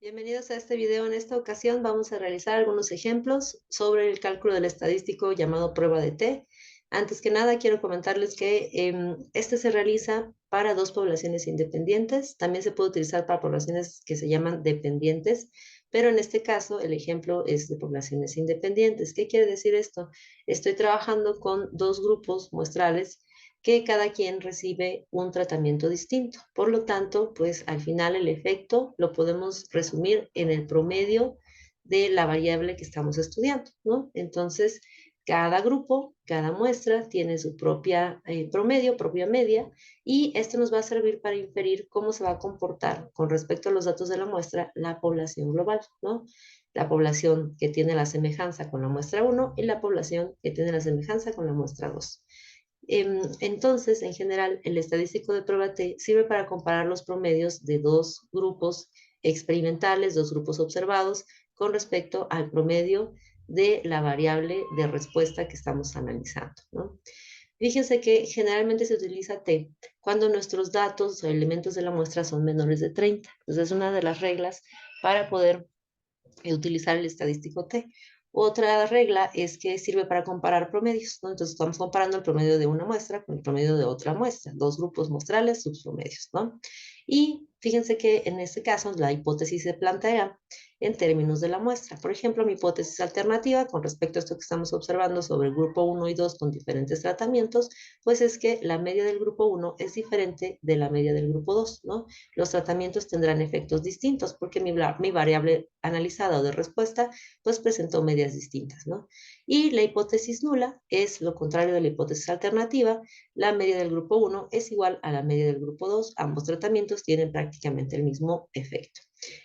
Bienvenidos a este video. En esta ocasión vamos a realizar algunos ejemplos sobre el cálculo del estadístico llamado prueba de T. Antes que nada, quiero comentarles que este se realiza para dos poblaciones independientes. También se puede utilizar para poblaciones que se llaman dependientes, pero en este caso el ejemplo es de poblaciones independientes. ¿Qué quiere decir esto? Estoy trabajando con dos grupos muestrales que cada quien recibe un tratamiento distinto. Por lo tanto, pues al final el efecto lo podemos resumir en el promedio de la variable que estamos estudiando, ¿no? Entonces, cada grupo, cada muestra tiene su propia promedio, propia media, y esto nos va a servir para inferir cómo se va a comportar con respecto a los datos de la muestra la población global, ¿no? La población que tiene la semejanza con la muestra 1 y la población que tiene la semejanza con la muestra 2. Entonces, en general, el estadístico de prueba T sirve para comparar los promedios de dos grupos experimentales, dos grupos observados, con respecto al promedio de la variable de respuesta que estamos analizando, ¿no? Fíjense que generalmente se utiliza T cuando nuestros datos o elementos de la muestra son menores de 30. Entonces, es una de las reglas para poder utilizar el estadístico T. Otra regla es que sirve para comparar promedios, ¿no? Entonces estamos comparando el promedio de una muestra con el promedio de otra muestra, dos grupos muestrales, subpromedios, ¿no? Y fíjense que en este caso la hipótesis se plantea en términos de la muestra. Por ejemplo, mi hipótesis alternativa con respecto a esto que estamos observando sobre el grupo 1 y 2 con diferentes tratamientos, pues es que la media del grupo 1 es diferente de la media del grupo 2, ¿no? Los tratamientos tendrán efectos distintos porque mi variable analizada o de respuesta pues presentó medias distintas, ¿no? Y la hipótesis nula es lo contrario de la hipótesis alternativa. La media del grupo 1 es igual a la media del grupo 2. Ambos tratamientos tienen prácticamente el mismo efecto.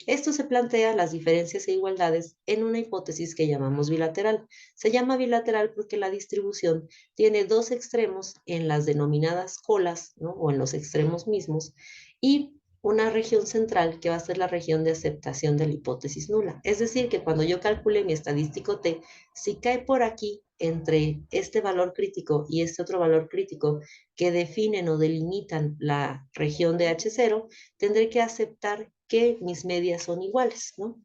Esto se plantea las diferencias e igualdades en una hipótesis que llamamos bilateral. Se llama bilateral porque la distribución tiene dos extremos en las denominadas colas, ¿no? O en los extremos mismos, y una región central que va a ser la región de aceptación de la hipótesis nula. Es decir, que cuando yo calcule mi estadístico T, si cae por aquí entre este valor crítico y este otro valor crítico que definen o delimitan la región de H0, tendré que aceptar que mis medias son iguales, ¿no?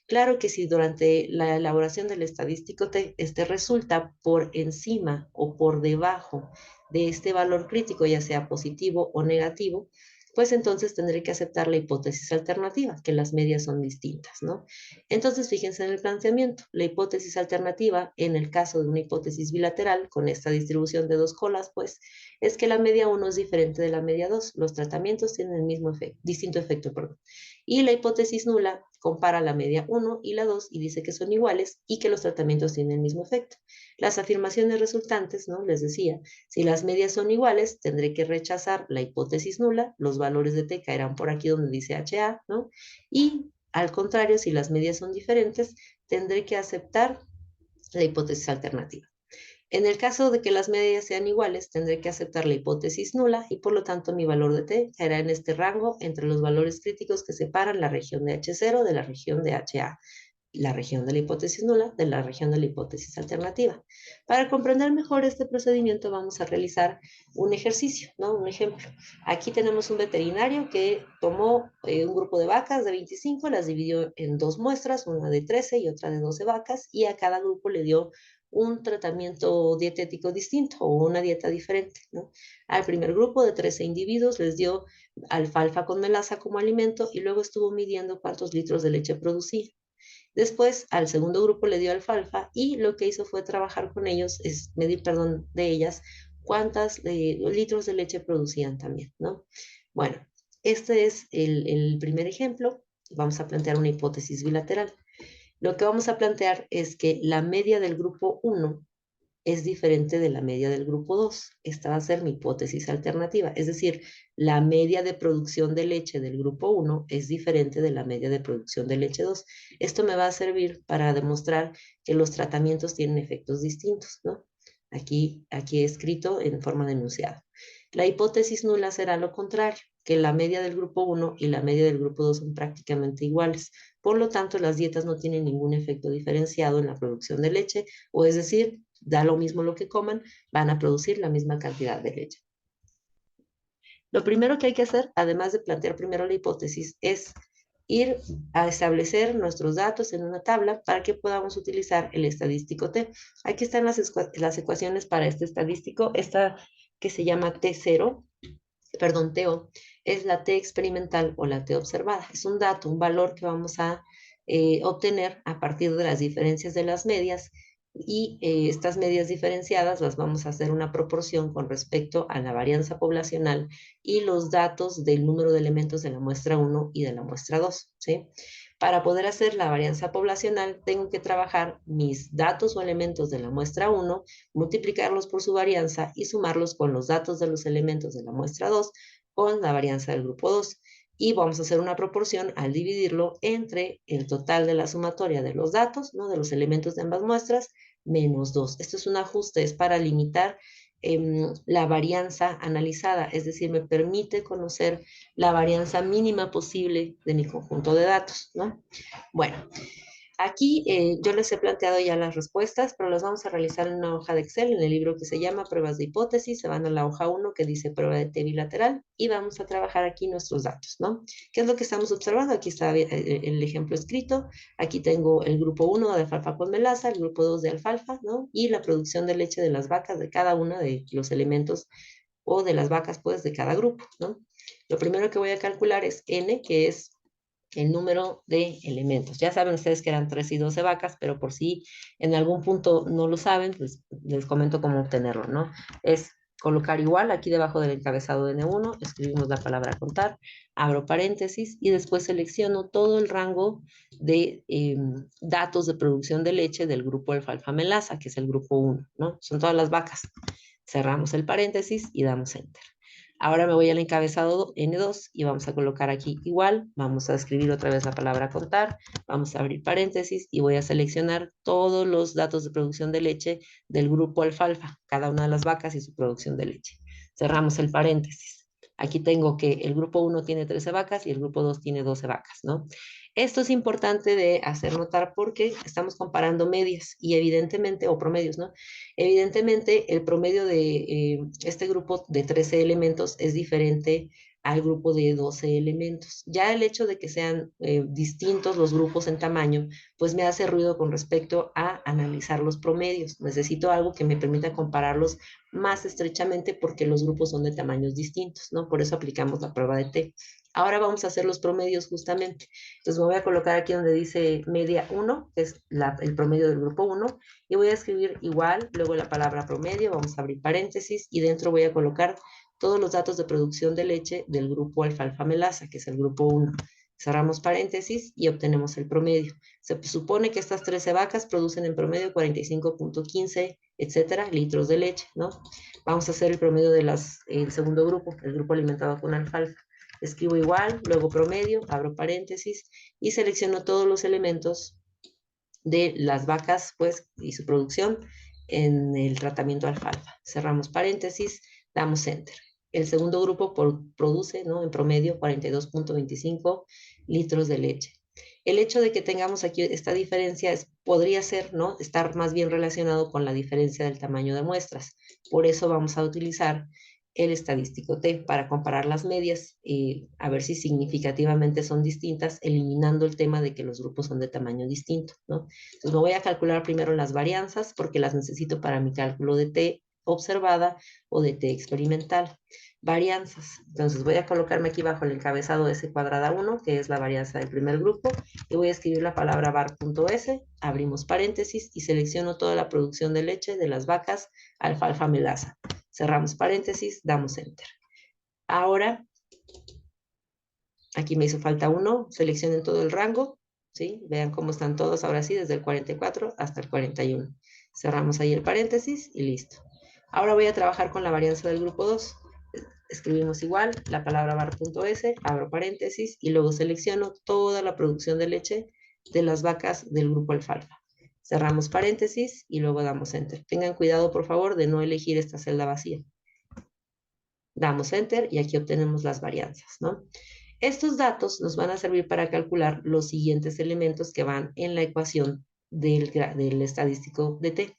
Claro que si durante la elaboración del estadístico este resulta por encima o por debajo de este valor crítico, ya sea positivo o negativo, pues entonces tendré que aceptar la hipótesis alternativa, que las medias son distintas, ¿no? Entonces, fíjense en el planteamiento. La hipótesis alternativa, en el caso de una hipótesis bilateral, con esta distribución de dos colas, pues, es que la media 1 es diferente de la media 2. Los tratamientos tienen el mismo efecto, distinto efecto, perdón. Y la hipótesis nula compara la media 1 y la 2 y dice que son iguales y que los tratamientos tienen el mismo efecto. Las afirmaciones resultantes, ¿no? Les decía, si las medias son iguales, tendré que rechazar la hipótesis nula, los valores de T caerán por aquí donde dice HA, ¿no? Y al contrario, si las medias son diferentes, tendré que aceptar la hipótesis alternativa. En el caso de que las medias sean iguales, tendré que aceptar la hipótesis nula y por lo tanto mi valor de T caerá en este rango entre los valores críticos que separan la región de H0 de la región de HA, la región de la hipótesis nula de la región de la hipótesis alternativa. Para comprender mejor este procedimiento vamos a realizar un ejercicio, ¿no? Un ejemplo. Aquí tenemos un veterinario que tomó un grupo de vacas de 25, las dividió en dos muestras, una de 13 y otra de 12 vacas, y a cada grupo le dio un tratamiento dietético distinto o una dieta diferente, ¿no? Al primer grupo de 13 individuos les dio alfalfa con melaza como alimento y luego estuvo midiendo cuántos litros de leche producía. Después al segundo grupo le dio alfalfa y lo que hizo fue trabajar con ellos, es medir, perdón, de ellas cuántos litros de leche producían también, ¿no? Bueno, este es el primer ejemplo. Vamos a plantear una hipótesis bilateral. Lo que vamos a plantear es que la media del grupo 1 es diferente de la media del grupo 2. Esta va a ser mi hipótesis alternativa. Es decir, la media de producción de leche del grupo 1 es diferente de la media de producción de leche 2. Esto me va a servir para demostrar que los tratamientos tienen efectos distintos, ¿no? Aquí he escrito en forma de enunciado. La hipótesis nula será lo contrario, que la media del grupo 1 y la media del grupo 2 son prácticamente iguales. Por lo tanto, las dietas no tienen ningún efecto diferenciado en la producción de leche, o es decir, da lo mismo lo que coman, van a producir la misma cantidad de leche. Lo primero que hay que hacer, además de plantear primero la hipótesis, es ir a establecer nuestros datos en una tabla para que podamos utilizar el estadístico T. Aquí están las ecuaciones para este estadístico, esta que se llama T0, perdón, TO, es la T experimental o la T observada. Es un dato, un valor que vamos a obtener a partir de las diferencias de las medias y estas medias diferenciadas las vamos a hacer una proporción con respecto a la varianza poblacional y los datos del número de elementos de la muestra 1 y de la muestra 2, ¿sí? Para poder hacer la varianza poblacional, tengo que trabajar mis datos o elementos de la muestra 1, multiplicarlos por su varianza y sumarlos con los datos de los elementos de la muestra 2 con la varianza del grupo 2. Y vamos a hacer una proporción al dividirlo entre el total de la sumatoria de los datos, ¿no? De los elementos de ambas muestras, menos 2. Esto es un ajuste, es para limitar la varianza analizada, es decir, me permite conocer la varianza mínima posible de mi conjunto de datos, ¿no? Bueno, aquí yo les he planteado ya las respuestas, pero las vamos a realizar en una hoja de Excel, en el libro que se llama Pruebas de Hipótesis. Se van a la hoja 1 que dice Prueba de T bilateral y vamos a trabajar aquí nuestros datos, ¿no? ¿Qué es lo que estamos observando? Aquí está el ejemplo escrito. Aquí tengo el grupo 1 de alfalfa con melaza, el grupo 2 de alfalfa, ¿no? Y la producción de leche de las vacas de cada uno de los elementos o de las vacas, pues, de cada grupo, ¿no? Lo primero que voy a calcular es N, que es el número de elementos. Ya saben ustedes que eran 3 y 12 vacas, pero por si en algún punto no lo saben, pues les comento cómo obtenerlo, ¿no? Es colocar igual aquí debajo del encabezado de N1, escribimos la palabra contar, abro paréntesis y después selecciono todo el rango de datos de producción de leche del grupo alfalfa melaza, que es el grupo 1, ¿no? Son todas las vacas. Cerramos el paréntesis y damos enter. Ahora me voy al encabezado N2 y vamos a colocar aquí igual, vamos a escribir otra vez la palabra contar, vamos a abrir paréntesis y voy a seleccionar todos los datos de producción de leche del grupo alfalfa, cada una de las vacas y su producción de leche. Cerramos el paréntesis. Aquí tengo que el grupo 1 tiene 13 vacas y el grupo 2 tiene 12 vacas, ¿no? Esto es importante de hacer notar porque estamos comparando medias y evidentemente, o promedios, ¿no? Evidentemente, el promedio de este grupo de 13 elementos es diferente al grupo de 12 elementos. Ya el hecho de que sean distintos los grupos en tamaño, pues me hace ruido con respecto a analizar los promedios. Necesito algo que me permita compararlos más estrechamente porque los grupos son de tamaños distintos, ¿no? Por eso aplicamos la prueba de T. Ahora vamos a hacer los promedios justamente. Entonces me voy a colocar aquí donde dice media 1, que es el promedio del grupo 1, y voy a escribir igual, luego la palabra promedio, vamos a abrir paréntesis, y dentro voy a colocar todos los datos de producción de leche del grupo alfalfa melaza, que es el grupo 1. Cerramos paréntesis y obtenemos el promedio. Se supone que estas 13 vacas producen en promedio 45.15, etcétera, litros de leche, ¿no? Vamos a hacer el promedio del segundo grupo, el grupo alimentado con alfalfa. Escribo igual, luego promedio, abro paréntesis y selecciono todos los elementos de las vacas, pues, y su producción en el tratamiento alfalfa. Cerramos paréntesis, damos enter. El segundo grupo produce, ¿no? En promedio 42.25 litros de leche. El hecho de que tengamos aquí esta diferencia podría ser, ¿no? Estar más bien relacionado con la diferencia del tamaño de muestras. Por eso vamos a utilizar el estadístico T para comparar las medias, a ver si significativamente son distintas, eliminando el tema de que los grupos son de tamaño distinto, ¿no? Entonces me voy a calcular primero las varianzas porque las necesito para mi cálculo de T observada o de T experimental. Varianzas. Entonces voy a colocarme aquí bajo el encabezado S cuadrada 1, que es la varianza del primer grupo, y voy a escribir la palabra var.s, abrimos paréntesis y selecciono toda la producción de leche de las vacas alfalfa melaza. Cerramos paréntesis, damos enter. Ahora, aquí me hizo falta 1, seleccionen todo el rango, ¿sí? Vean cómo están todos ahora sí, desde el 44 hasta el 41. Cerramos ahí el paréntesis y listo. Ahora voy a trabajar con la varianza del grupo 2. Escribimos igual, la palabra var.s, abro paréntesis y luego selecciono toda la producción de leche de las vacas del grupo alfalfa. Cerramos paréntesis y luego damos enter. Tengan cuidado, por favor, de no elegir esta celda vacía. Damos enter y aquí obtenemos las varianzas, ¿no? Estos datos nos van a servir para calcular los siguientes elementos que van en la ecuación del estadístico de T.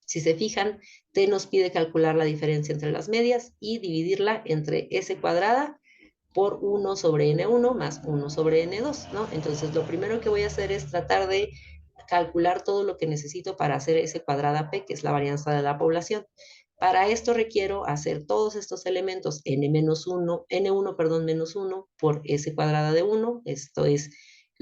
Si se fijan, T nos pide calcular la diferencia entre las medias y dividirla entre S cuadrada por 1 sobre N1 más 1 sobre N2, ¿no? Entonces, lo primero que voy a hacer es tratar de calcular todo lo que necesito para hacer ese cuadrada P, que es la varianza de la población. Para esto requiero hacer todos estos elementos N1, perdón, menos 1 por S cuadrada de 1, esto es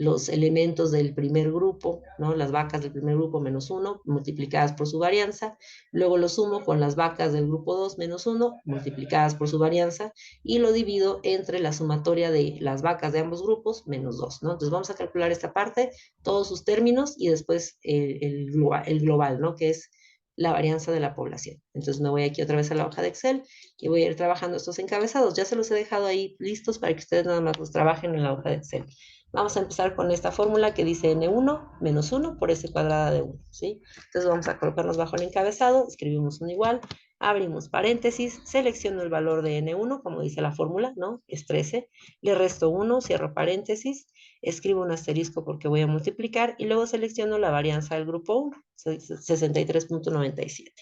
los elementos del primer grupo, ¿no? Las vacas del primer grupo menos 1 multiplicadas por su varianza, luego lo sumo con las vacas del grupo 2 menos 1 multiplicadas por su varianza y lo divido entre la sumatoria de las vacas de ambos grupos menos 2, ¿no? Entonces vamos a calcular esta parte, todos sus términos y después el global, ¿no? Que es la varianza de la población. Entonces me voy aquí otra vez a la hoja de Excel y voy a ir trabajando estos encabezados. Ya se los he dejado ahí listos para que ustedes nada más los trabajen en la hoja de Excel. Vamos a empezar con esta fórmula que dice N1 menos 1 por S cuadrada de 1, ¿sí? Entonces vamos a colocarnos bajo el encabezado, escribimos un igual, abrimos paréntesis, selecciono el valor de N1, como dice la fórmula, ¿no? Es 13, le resto 1, cierro paréntesis, escribo un asterisco porque voy a multiplicar y luego selecciono la varianza del grupo 1, 63.97.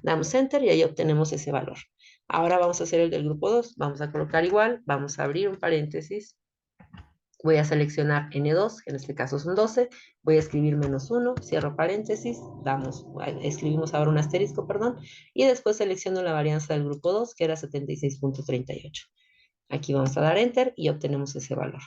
Damos Enter y ahí obtenemos ese valor. Ahora vamos a hacer el del grupo 2, vamos a colocar igual, vamos a abrir un paréntesis, voy a seleccionar N2, que en este caso son 12, voy a escribir menos 1, cierro paréntesis, escribimos ahora un asterisco, perdón, y después selecciono la varianza del grupo 2, que era 76.38. Aquí vamos a dar Enter y obtenemos ese valor.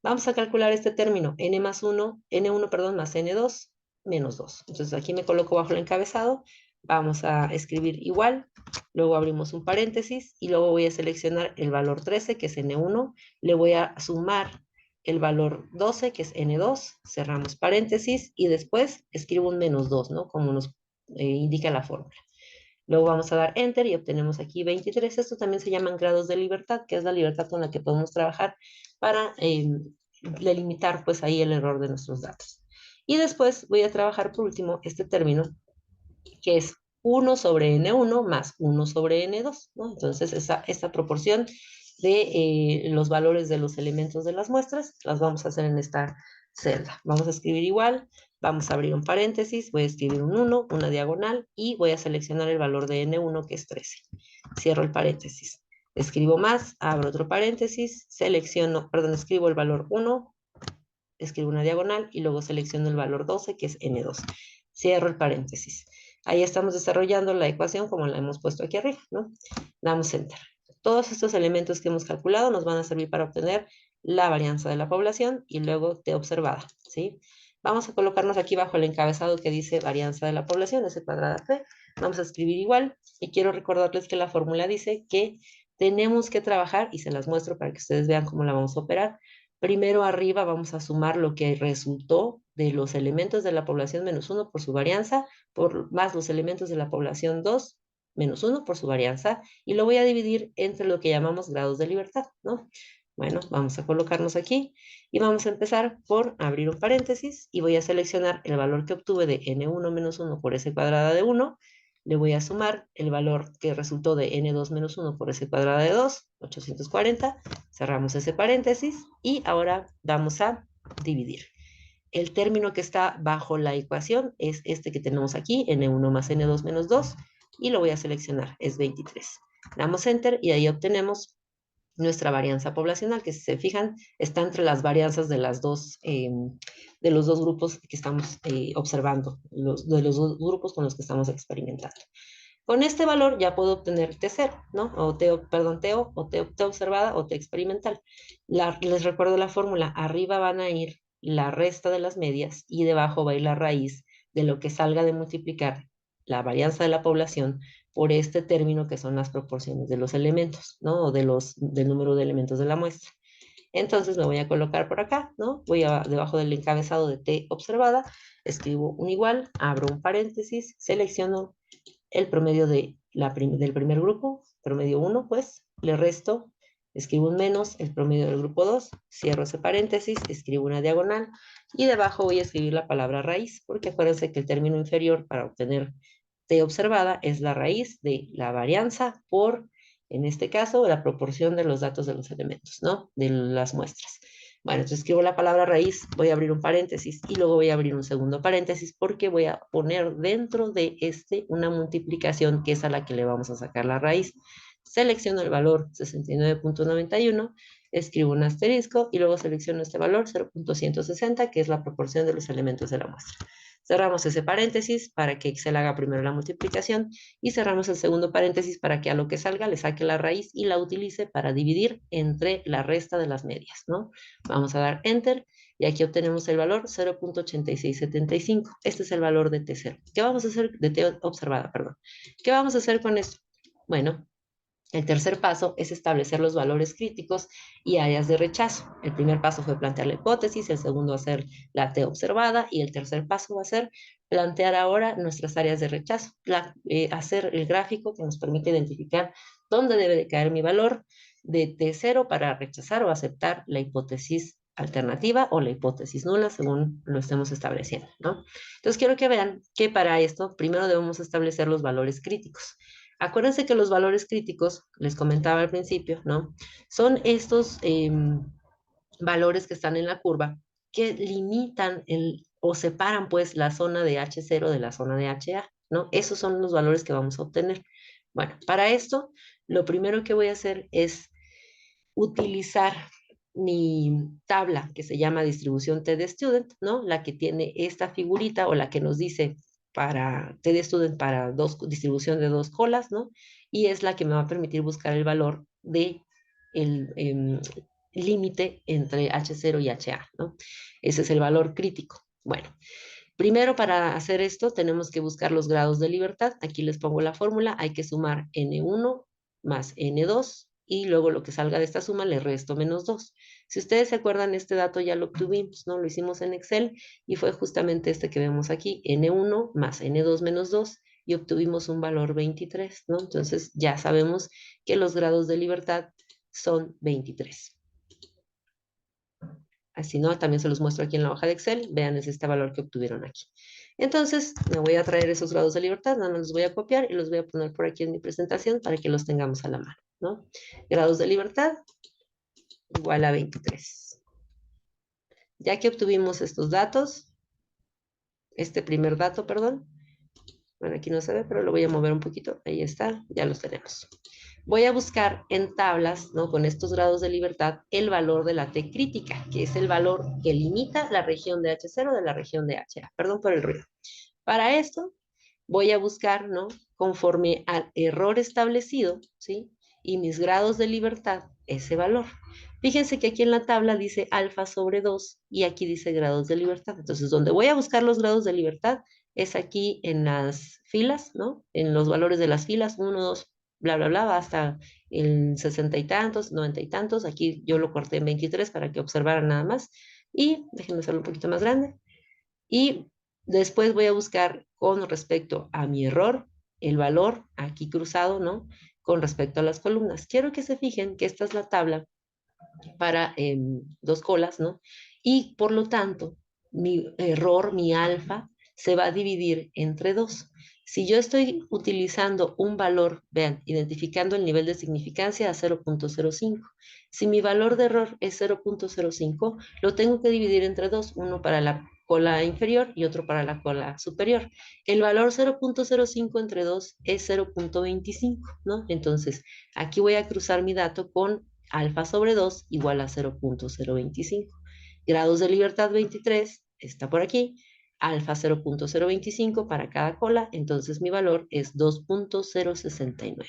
Vamos a calcular este término, N1, perdón, más N2, menos 2. Entonces aquí me coloco bajo el encabezado, vamos a escribir igual, luego abrimos un paréntesis y luego voy a seleccionar el valor 13, que es N1, le voy a sumar el valor 12, que es N2, cerramos paréntesis y después escribo un menos 2, ¿no? Como nos indica la fórmula. Luego vamos a dar Enter y obtenemos aquí 23. Esto también se llaman grados de libertad, que es la libertad con la que podemos trabajar para delimitar pues ahí el error de nuestros datos. Y después voy a trabajar por último este término, que es 1 sobre N1 más 1 sobre N2, ¿no? Entonces esta proporción de los valores de los elementos de las muestras las vamos a hacer en esta celda. Vamos a escribir igual, vamos a abrir un paréntesis, voy a escribir un 1, una diagonal y voy a seleccionar el valor de N1 que es 13. Cierro el paréntesis. Escribo más, abro otro paréntesis, escribo el valor 1, escribo una diagonal y luego selecciono el valor 12 que es N2. Cierro el paréntesis. Ahí estamos desarrollando la ecuación como la hemos puesto aquí arriba, ¿no? Damos Enter. Todos estos elementos que hemos calculado nos van a servir para obtener la varianza de la población y luego T observada, ¿sí? Vamos a colocarnos aquí bajo el encabezado que dice varianza de la población, S cuadrada P. Vamos a escribir igual y quiero recordarles que la fórmula dice que tenemos que trabajar, y se las muestro para que ustedes vean cómo la vamos a operar. Primero arriba vamos a sumar lo que resultó de los elementos de la población menos 1 por su varianza, más los elementos de la población 2 menos 1 por su varianza, y lo voy a dividir entre lo que llamamos grados de libertad, ¿no? Bueno, vamos a colocarnos aquí y vamos a empezar por abrir un paréntesis y voy a seleccionar el valor que obtuve de N1 menos 1 por S cuadrada de 1, le voy a sumar el valor que resultó de N2 menos 1 por S cuadrada de 2, 840, cerramos ese paréntesis y ahora vamos a dividir. El término que está bajo la ecuación es este que tenemos aquí, N1 más N2 menos 2, y lo voy a seleccionar, es 23. Damos Enter y ahí obtenemos nuestra varianza poblacional, que si se fijan, está entre las varianzas de los dos grupos que estamos observando, de los dos grupos con los que estamos experimentando. Con este valor ya puedo obtener T0, ¿no? O TO observada o T experimental. Les recuerdo la fórmula, arriba van a ir la resta de las medias y debajo va a ir la raíz de lo que salga de multiplicar la varianza de la población por este término que son las proporciones de los elementos, ¿no? O del número de elementos de la muestra. Entonces me voy a colocar por acá, ¿no? Debajo del encabezado de T observada, escribo un igual, abro un paréntesis, selecciono el promedio del primer grupo, promedio 1, pues, le resto, escribo un menos, el promedio del grupo 2, cierro ese paréntesis, escribo una diagonal, y debajo voy a escribir la palabra raíz, porque acuérdense que el término inferior para obtener T observada es la raíz de la varianza por, en este caso, la proporción de los datos de los elementos, ¿no? De las muestras. Bueno, entonces escribo la palabra raíz, voy a abrir un paréntesis y luego voy a abrir un segundo paréntesis porque voy a poner dentro de una multiplicación que es a la que le vamos a sacar la raíz. Selecciono el valor 69.91 escribo un asterisco y luego selecciono este valor 0.160, que es la proporción de los elementos de la muestra. Cerramos ese paréntesis para que Excel haga primero la multiplicación y cerramos el segundo paréntesis para que a lo que salga le saque la raíz y la utilice para dividir entre la resta de las medias, ¿no? Vamos a dar Enter y aquí obtenemos el valor 0.8675. Este es el valor de T0. ¿Qué vamos a hacer? De T observada, perdón. ¿Qué vamos a hacer con esto? Bueno, el tercer paso es establecer los valores críticos y áreas de rechazo. El primer paso fue plantear la hipótesis, el segundo hacer la T observada y el tercer paso va a ser plantear ahora nuestras áreas de rechazo, hacer el gráfico que nos permite identificar dónde debe de caer mi valor de T0 para rechazar o aceptar la hipótesis alternativa o la hipótesis nula según lo estemos estableciendo, ¿no? Entonces quiero que vean que para esto primero debemos establecer los valores críticos. Acuérdense que los valores críticos, les comentaba al principio, ¿no? Son estos valores que están en la curva que limitan o separan pues la zona de H0 de la zona de HA, ¿no? Esos son los valores que vamos a obtener. Bueno, para esto, lo primero que voy a hacer es utilizar mi tabla que se llama distribución TD Student, ¿no? La que tiene esta figurita o la que nos dice para TD Student para distribución de dos colas, ¿no? Y es la que me va a permitir buscar el valor de el límite entre H0 y HA, ¿no? Ese es el valor crítico. Bueno, primero para hacer esto tenemos que buscar los grados de libertad. Aquí les pongo la fórmula. Hay que sumar N1 más N2 y luego lo que salga de esta suma le resto menos 2. Si ustedes se acuerdan, este dato ya lo obtuvimos, ¿no? Lo hicimos en Excel y fue justamente este que vemos aquí, N1 más N2 menos 2 y obtuvimos un valor 23, ¿no? Entonces ya sabemos que los grados de libertad son 23. Así, ¿no? También se los muestro aquí en la hoja de Excel. Vean, es este valor que obtuvieron aquí. Entonces, me voy a traer esos grados de libertad, nada más los voy a copiar y los voy a poner por aquí en mi presentación para que los tengamos a la mano, ¿no? Grados de libertad igual a 23. Ya que obtuvimos estos datos, este primer dato, perdón. Bueno, aquí no se ve, pero lo voy a mover un poquito. Ahí está, ya los tenemos. Voy a buscar en tablas, ¿no? Con estos grados de libertad, el valor de la T crítica, que es el valor que limita la región de H0 de la región de HA. Perdón por el ruido. Para esto, voy a buscar, ¿no? Conforme al error establecido, ¿sí? Y mis grados de libertad, ese valor. Fíjense que aquí en la tabla dice alfa sobre 2 y aquí dice grados de libertad. Entonces, donde voy a buscar los grados de libertad es aquí en las filas, ¿no? En los valores de las filas, 1, 2, bla, bla, bla, hasta el 60 y tantos, 90 y tantos. Aquí yo lo corté en 23 para que observaran nada más. Y déjenme hacerlo un poquito más grande. Y después voy a buscar con respecto a mi error, el valor aquí cruzado, ¿no? Con respecto a las columnas. Quiero que se fijen que esta es la tabla para dos colas, ¿no? Y por lo tanto, mi error, mi alfa, se va a dividir entre dos. Si yo estoy utilizando un valor, vean, identificando el nivel de significancia a 0.05. Si mi valor de error es 0.05, lo tengo que dividir entre dos, uno para la cola inferior y otro para la cola superior. El valor 0.05 entre 2 es 0.25, ¿no? Entonces, aquí voy a cruzar mi dato con alfa sobre 2 igual a 0.025. Grados de libertad 23, está por aquí, alfa 0.025 para cada cola, entonces mi valor es 2.069.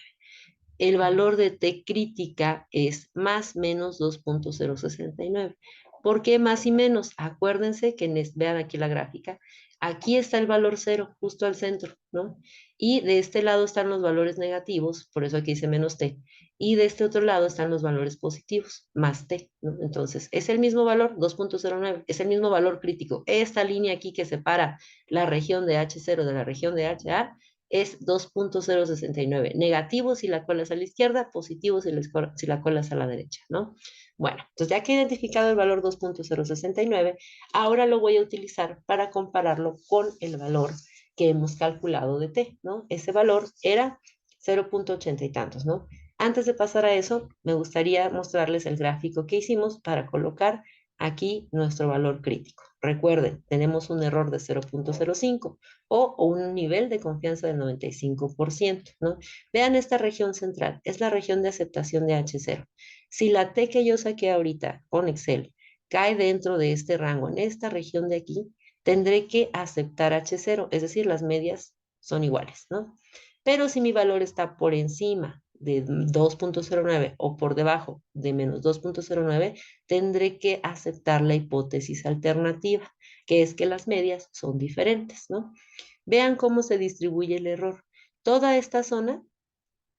El valor de T crítica es más menos 2.069. ¿Por qué más y menos? Acuérdense que vean aquí la gráfica. Aquí está el valor 0, justo al centro, ¿no? Y de este lado están los valores negativos, por eso aquí dice menos T. Y de este otro lado están los valores positivos, más T, ¿no? Entonces, es el mismo valor, 2.09, es el mismo valor crítico. Esta línea aquí que separa la región de H0 de la región de HA es 2.069. Negativo si la cola es a la izquierda, positivo si la cola es a la derecha, ¿no? Bueno, entonces ya que he identificado el valor 2.069, ahora lo voy a utilizar para compararlo con el valor que hemos calculado de T, ¿no? Ese valor era 0.80 y tantos, ¿no? Antes de pasar a eso, me gustaría mostrarles el gráfico que hicimos para colocar aquí nuestro valor crítico. Recuerden, tenemos un error de 0.05 o un nivel de confianza del 95%, ¿no? Vean esta región central, es la región de aceptación de H0. Si la T que yo saqué ahorita con Excel cae dentro de este rango, en esta región de aquí, tendré que aceptar H0, es decir, las medias son iguales, ¿no? Pero si mi valor está por encima de 2.09 o por debajo de menos 2.09, tendré que aceptar la hipótesis alternativa, que es que las medias son diferentes, ¿no? Vean cómo se distribuye el error. Toda esta zona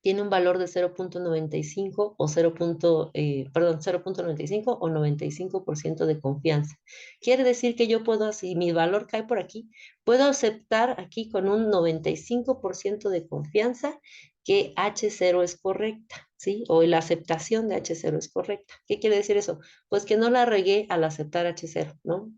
tiene un valor de 0.95 o 0.95 o 95% de confianza. Quiere decir que yo puedo, si mi valor cae por aquí, puedo aceptar aquí con un 95% de confianza que H0 es correcta, ¿sí? O la aceptación de H0 es correcta. ¿Qué quiere decir eso? Pues que no la regué al aceptar H0, ¿no?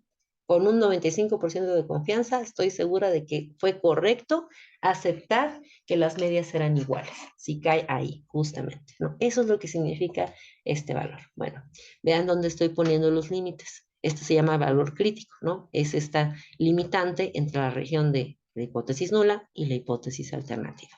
Con un 95% de confianza, estoy segura de que fue correcto aceptar que las medias serán iguales, si cae ahí, justamente, ¿no? Eso es lo que significa este valor. Bueno, vean dónde estoy poniendo los límites. Esto se llama valor crítico, ¿no? Es esta limitante entre la región de la hipótesis nula y la hipótesis alternativa.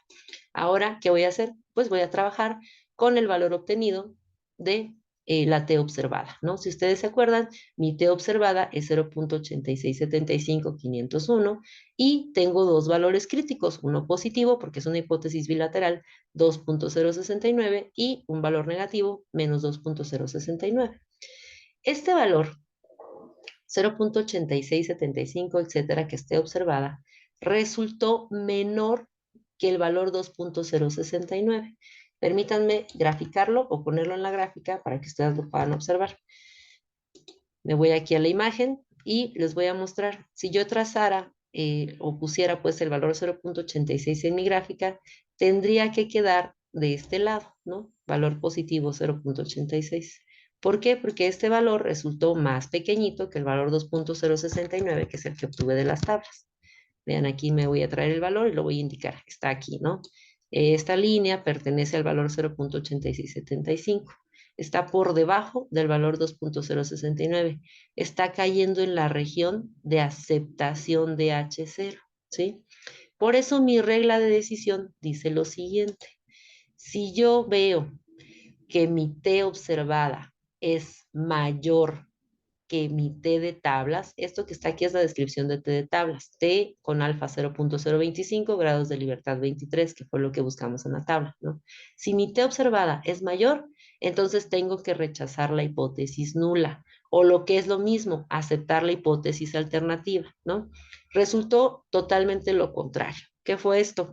Ahora, ¿qué voy a hacer? Pues voy a trabajar con el valor obtenido de la T observada, ¿no? Si ustedes se acuerdan, mi T observada es 0.8675501 y tengo dos valores críticos, uno positivo porque es una hipótesis bilateral, 2.069 y un valor negativo, menos 2.069. Este valor, 0.8675, etcétera, que esté observada, resultó menor que el valor 2.069. Permítanme graficarlo o ponerlo en la gráfica para que ustedes lo puedan observar. Me voy aquí a la imagen y les voy a mostrar. Si yo trazara o pusiera pues el valor 0.86 en mi gráfica, tendría que quedar de este lado, ¿no? Valor positivo 0.86. ¿Por qué? Porque este valor resultó más pequeñito que el valor 2.069, que es el que obtuve de las tablas. Vean, aquí me voy a traer el valor y lo voy a indicar. Está aquí, ¿no? Esta línea pertenece al valor 0.8675. Está por debajo del valor 2.069. Está cayendo en la región de aceptación de H0, ¿sí? Por eso mi regla de decisión dice lo siguiente. Si yo veo que mi T observada es mayor que mi T de tablas, esto que está aquí es la descripción de T de tablas, T con alfa 0.025, grados de libertad 23, que fue lo que buscamos en la tabla, ¿no? Si mi T observada es mayor, entonces tengo que rechazar la hipótesis nula, o lo que es lo mismo, aceptar la hipótesis alternativa, ¿no? Resultó totalmente lo contrario. ¿Qué fue esto?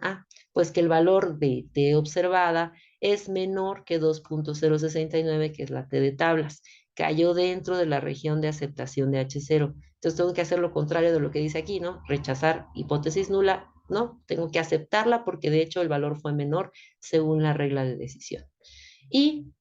Pues que el valor de T observada es menor que 2.069, que es la T de tablas. Cayó dentro de la región de aceptación de H0. Entonces tengo que hacer lo contrario de lo que dice aquí, ¿no? Rechazar hipótesis nula, ¿no? Tengo que aceptarla porque de hecho el valor fue menor según la regla de decisión. Y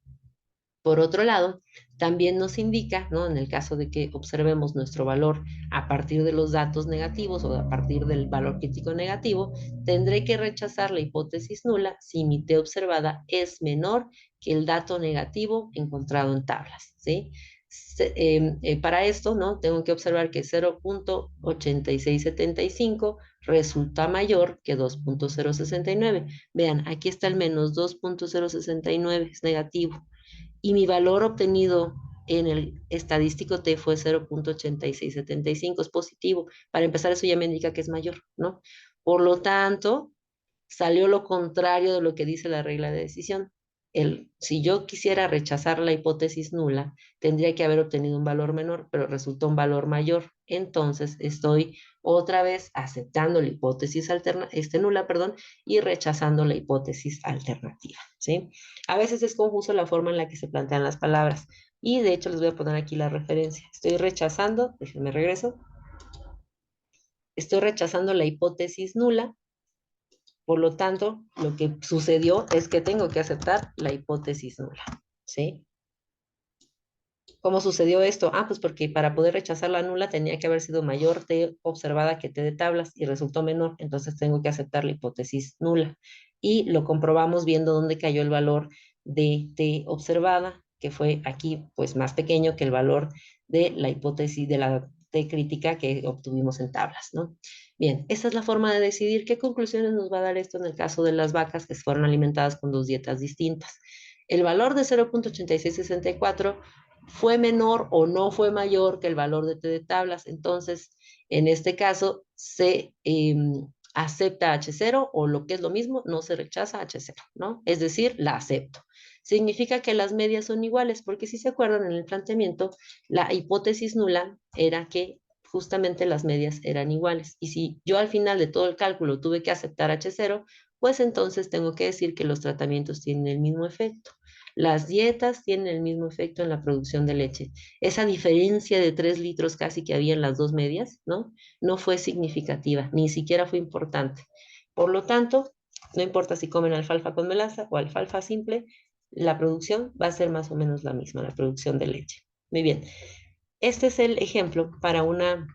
por otro lado, también nos indica, ¿no? En el caso de que observemos nuestro valor a partir de los datos negativos o a partir del valor crítico negativo, tendré que rechazar la hipótesis nula si mi T observada es menor que el dato negativo encontrado en tablas, ¿sí? Para esto, ¿no? Tengo que observar que 0.8675 resulta mayor que 2.069. Vean, aquí está el menos 2.069, es negativo y mi valor obtenido en el estadístico T fue 0.8675, es positivo. Para empezar, eso ya me indica que es mayor, ¿no? Por lo tanto, salió lo contrario de lo que dice la regla de decisión. Si yo quisiera rechazar la hipótesis nula, tendría que haber obtenido un valor menor, pero resultó un valor mayor. Entonces, estoy otra vez aceptando la hipótesis nula, perdón, y rechazando la hipótesis alternativa, ¿sí? A veces es confuso la forma en la que se plantean las palabras. Y de hecho les voy a poner aquí la referencia. Estoy rechazando, déjenme regreso. Estoy rechazando la hipótesis nula. Por lo tanto, lo que sucedió es que tengo que aceptar la hipótesis nula, ¿sí? ¿Cómo sucedió esto? Pues porque para poder rechazar la nula tenía que haber sido mayor T observada que T de tablas y resultó menor, entonces tengo que aceptar la hipótesis nula. Y lo comprobamos viendo dónde cayó el valor de T observada, que fue aquí pues más pequeño que el valor de la hipótesis de la T crítica que obtuvimos en tablas, ¿no? Bien, esta es la forma de decidir qué conclusiones nos va a dar esto en el caso de las vacas que fueron alimentadas con dos dietas distintas. El valor de 0.8664 fue menor o no fue mayor que el valor de T de tablas, entonces en este caso se acepta H0 o lo que es lo mismo, no se rechaza H0, ¿no? Es decir, la acepto. Significa que las medias son iguales, porque si se acuerdan en el planteamiento, la hipótesis nula era que justamente las medias eran iguales. Y si yo al final de todo el cálculo tuve que aceptar H0, pues entonces tengo que decir que los tratamientos tienen el mismo efecto. Las dietas tienen el mismo efecto en la producción de leche. Esa diferencia de 3 litros casi que había en las dos medias, ¿no? No fue significativa, ni siquiera fue importante. Por lo tanto, no importa si comen alfalfa con melaza o alfalfa simple, la producción va a ser más o menos la misma, la producción de leche. Muy bien. Este es el ejemplo para una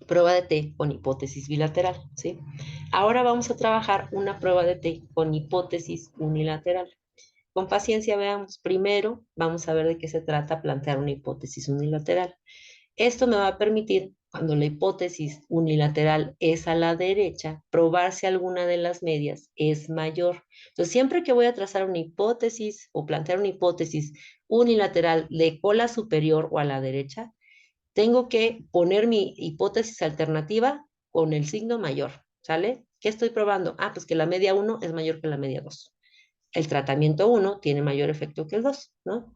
prueba de T con hipótesis bilateral, ¿sí? Ahora vamos a trabajar una prueba de T con hipótesis unilateral. Con paciencia veamos. Primero, vamos a ver de qué se trata plantear una hipótesis unilateral. Esto me va a permitir, cuando la hipótesis unilateral es a la derecha, probar si alguna de las medias es mayor. Entonces, siempre que voy a trazar una hipótesis o plantear una hipótesis unilateral de cola superior o a la derecha, tengo que poner mi hipótesis alternativa con el signo mayor, ¿sale? ¿Qué estoy probando? Ah, pues que la media 1 es mayor que la media 2. El tratamiento 1 tiene mayor efecto que el 2, ¿no?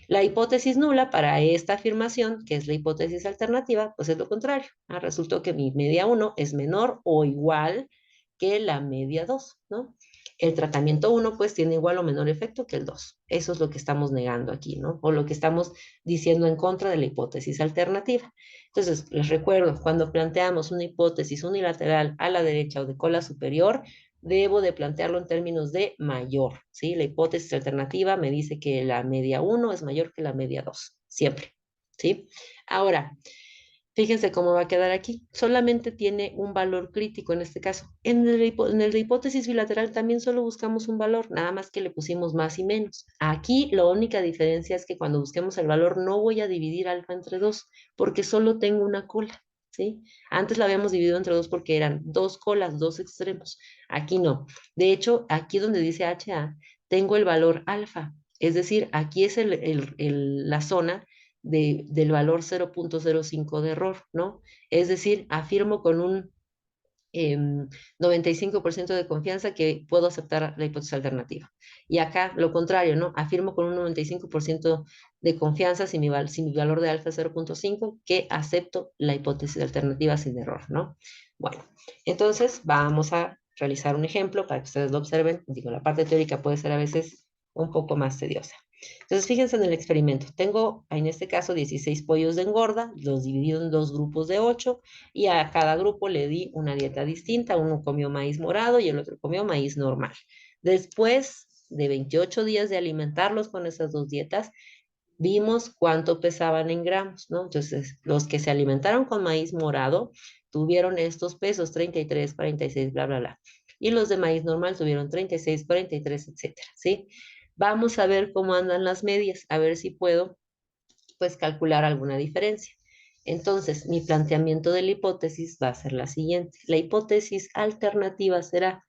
La hipótesis nula para esta afirmación, que es la hipótesis alternativa, pues es lo contrario. Resultó que mi media 1 es menor o igual que la media 2, ¿no? El tratamiento 1 pues tiene igual o menor efecto que el 2. Eso es lo que estamos negando aquí, ¿no? O lo que estamos diciendo en contra de la hipótesis alternativa. Entonces, les recuerdo, cuando planteamos una hipótesis unilateral a la derecha o de cola superior, debo de plantearlo en términos de mayor, ¿sí? La hipótesis alternativa me dice que la media 1 es mayor que la media 2, siempre, ¿sí? Ahora, fíjense cómo va a quedar aquí. Solamente tiene un valor crítico en este caso. En el de hipótesis bilateral también solo buscamos un valor, nada más que le pusimos más y menos. Aquí la única diferencia es que cuando busquemos el valor no voy a dividir alfa entre 2, porque solo tengo una cola, ¿sí? Antes la habíamos dividido entre 2 porque eran dos colas, dos extremos. Aquí no. De hecho, aquí donde dice HA, tengo el valor alfa. Es decir, aquí es la zona del valor 0.05 de error, ¿no? Es decir, afirmo con un 95% de confianza que puedo aceptar la hipótesis alternativa. Y acá lo contrario, ¿no? Afirmo con un 95% de confianza si mi valor de alfa es 0.5 que acepto la hipótesis alternativa sin error, ¿no? Bueno, entonces vamos a realizar un ejemplo para que ustedes lo observen. Digo, la parte teórica puede ser a veces un poco más tediosa. Entonces, fíjense en el experimento. Tengo, en este caso, 16 pollos de engorda, los dividido en dos grupos de 8 y a cada grupo le di una dieta distinta. Uno comió maíz morado y el otro comió maíz normal. Después de 28 días de alimentarlos con esas dos dietas, vimos cuánto pesaban en gramos, ¿no? Entonces, los que se alimentaron con maíz morado tuvieron estos pesos, 33, 46, bla, bla, bla. Y los de maíz normal tuvieron 36, 43, etcétera, ¿sí? Vamos a ver cómo andan las medias, a ver si puedo, pues, calcular alguna diferencia. Entonces, mi planteamiento de la hipótesis va a ser la siguiente. La hipótesis alternativa será,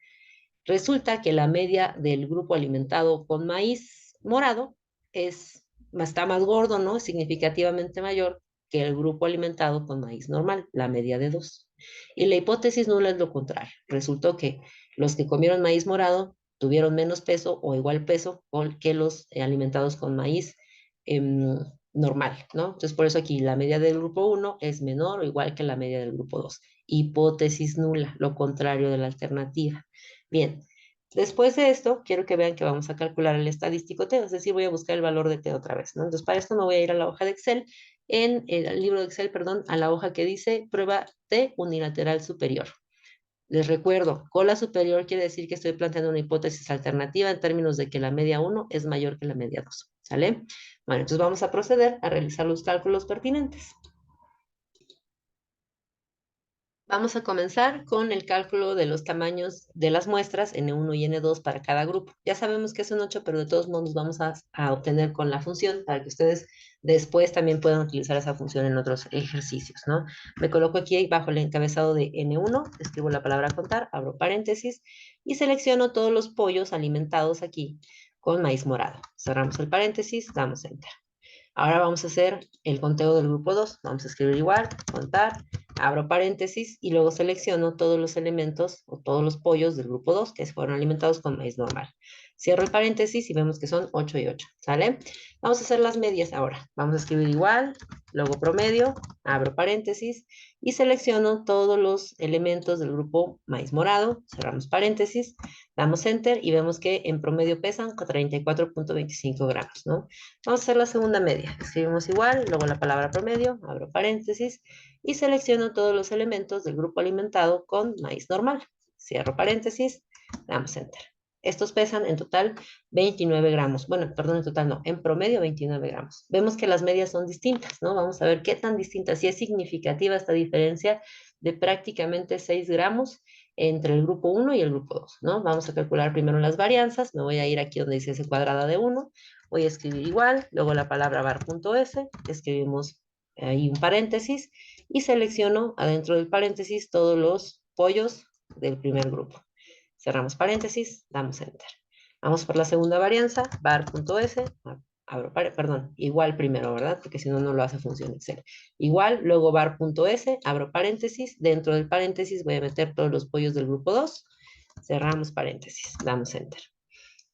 resulta que la media del grupo alimentado con maíz morado está más gordo, ¿no? Significativamente mayor que el grupo alimentado con maíz normal, la media de 2. Y la hipótesis nula es lo contrario. Resultó que los que comieron maíz morado tuvieron menos peso o igual peso que los alimentados con maíz normal, ¿no? Entonces, por eso aquí la media del grupo 1 es menor o igual que la media del grupo 2. Hipótesis nula, lo contrario de la alternativa. Bien, después de esto, quiero que vean que vamos a calcular el estadístico T, es decir, voy a buscar el valor de T otra vez, ¿no? Entonces, para esto me voy a ir a la hoja de Excel, en el libro de Excel, perdón, a la hoja que dice prueba T unilateral superior. Les recuerdo, cola superior quiere decir que estoy planteando una hipótesis alternativa en términos de que la media 1 es mayor que la media 2, ¿sale? Bueno, entonces vamos a proceder a realizar los cálculos pertinentes. Vamos a comenzar con el cálculo de los tamaños de las muestras N1 y N2 para cada grupo. Ya sabemos que es un 8, pero de todos modos vamos a obtener con la función para que ustedes después también puedan utilizar esa función en otros ejercicios, ¿no? Me coloco aquí bajo el encabezado de N1, escribo la palabra contar, abro paréntesis y selecciono todos los pollos alimentados aquí con maíz morado. Cerramos el paréntesis, damos Enter. Ahora vamos a hacer el conteo del grupo 2. Vamos a escribir igual, contar, abro paréntesis y luego selecciono todos los elementos o todos los pollos del grupo 2 que fueron alimentados con maíz normal. Cierro el paréntesis y vemos que son 8 y 8, ¿sale? Vamos a hacer las medias ahora. Vamos a escribir igual, luego promedio, abro paréntesis y selecciono todos los elementos del grupo maíz morado, cerramos paréntesis, damos Enter y vemos que en promedio pesan 34.25 gramos, ¿no? Vamos a hacer la segunda media. Escribimos igual, luego la palabra promedio, abro paréntesis y selecciono todos los elementos del grupo alimentado con maíz normal. Cierro paréntesis, damos Enter. Estos pesan en total 29 gramos. Bueno, perdón, en total no, en promedio 29 gramos. Vemos que las medias son distintas, ¿no? Vamos a ver qué tan distintas, si es significativa esta diferencia de prácticamente 6 gramos entre el grupo 1 y el grupo 2, ¿no? Vamos a calcular primero las varianzas. Me voy a ir aquí donde dice S cuadrada de 1. Voy a escribir igual, luego la palabra var.s, escribimos ahí un paréntesis y selecciono adentro del paréntesis todos los pollos del primer grupo. Cerramos paréntesis, damos Enter. Vamos por la segunda varianza, var.s, perdón, igual primero, ¿verdad? Porque si no, no lo hace función Excel. Igual, luego var.s, abro paréntesis, dentro del paréntesis voy a meter todos los pollos del grupo 2, cerramos paréntesis, damos Enter.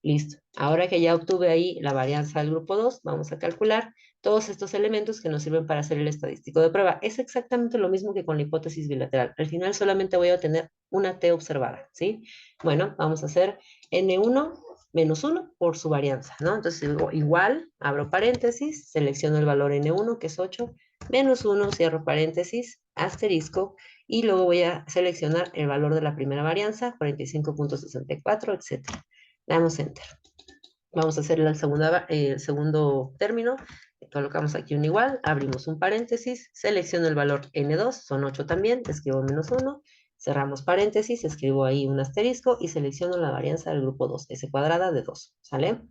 Listo. Ahora que ya obtuve ahí la varianza del grupo 2, vamos a calcular todos estos elementos que nos sirven para hacer el estadístico de prueba. Es exactamente lo mismo que con la hipótesis bilateral. Al final solamente voy a tener una T observada, ¿sí? Bueno, vamos a hacer N1 menos 1 por su varianza, ¿no? Entonces digo igual, abro paréntesis, selecciono el valor N1, que es 8, menos 1, cierro paréntesis, asterisco, y luego voy a seleccionar el valor de la primera varianza, 45.64, etc. Damos Enter. Vamos a hacer el segundo término. Colocamos aquí un igual, abrimos un paréntesis, selecciono el valor N2, son 8 también, escribo menos 1, cerramos paréntesis, escribo ahí un asterisco y selecciono la varianza del grupo 2, S cuadrada de 2, ¿sale?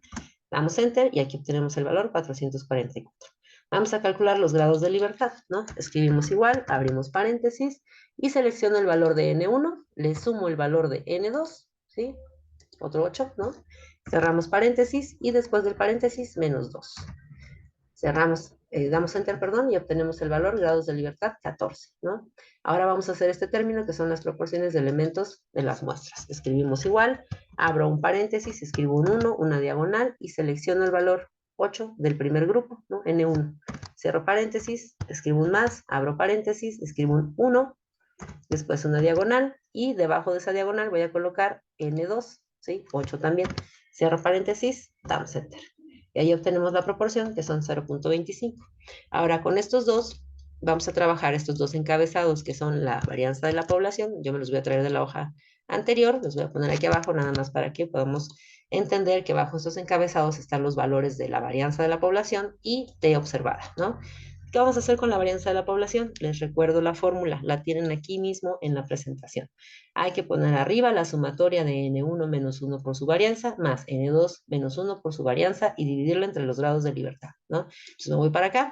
Damos Enter y aquí obtenemos el valor 444. Vamos a calcular los grados de libertad, ¿no? Escribimos igual, abrimos paréntesis y selecciono el valor de N1, le sumo el valor de N2, ¿sí? Otro 8, ¿no? Cerramos paréntesis y después del paréntesis menos 2. Cerramos, damos Enter, perdón, y obtenemos el valor grados de libertad 14, ¿no? Ahora vamos a hacer este término que son las proporciones de elementos de las muestras. Escribimos igual, abro un paréntesis, escribo un 1, una diagonal y selecciono el valor 8 del primer grupo, ¿no? N1. Cierro paréntesis, escribo un más, abro paréntesis, escribo un 1, después una diagonal y debajo de esa diagonal voy a colocar N2, ¿sí? 8 también. Cierro paréntesis, damos Enter. Y ahí obtenemos la proporción, que son 0.25. Ahora, con estos dos, vamos a trabajar estos dos encabezados, que son la varianza de la población. Yo me los voy a traer de la hoja anterior, los voy a poner aquí abajo, nada más para que podamos entender que bajo estos encabezados están los valores de la varianza de la población y T observada, ¿no? ¿Qué vamos a hacer con la varianza de la población? Les recuerdo la fórmula, la tienen aquí mismo en la presentación. Hay que poner arriba la sumatoria de N1 menos 1 por su varianza, más N2 menos 1 por su varianza y dividirla entre los grados de libertad, ¿no? Entonces me voy para acá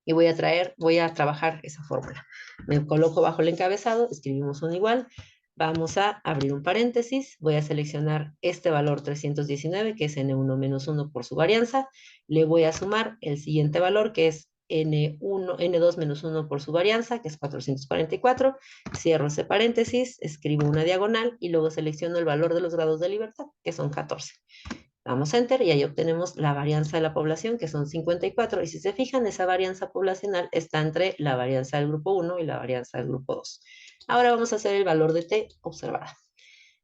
y voy a trabajar esa fórmula. Me coloco bajo el encabezado, escribimos un igual, vamos a abrir un paréntesis, voy a seleccionar este valor 319, que es N1 menos 1 por su varianza, le voy a sumar el siguiente valor, que es N2 menos 1 por su varianza, que es 444, cierro ese paréntesis, escribo una diagonal y luego selecciono el valor de los grados de libertad, que son 14. Damos Enter y ahí obtenemos la varianza de la población, que son 54. Y si se fijan, esa varianza poblacional está entre la varianza del grupo 1 y la varianza del grupo 2. Ahora vamos a hacer el valor de T observada.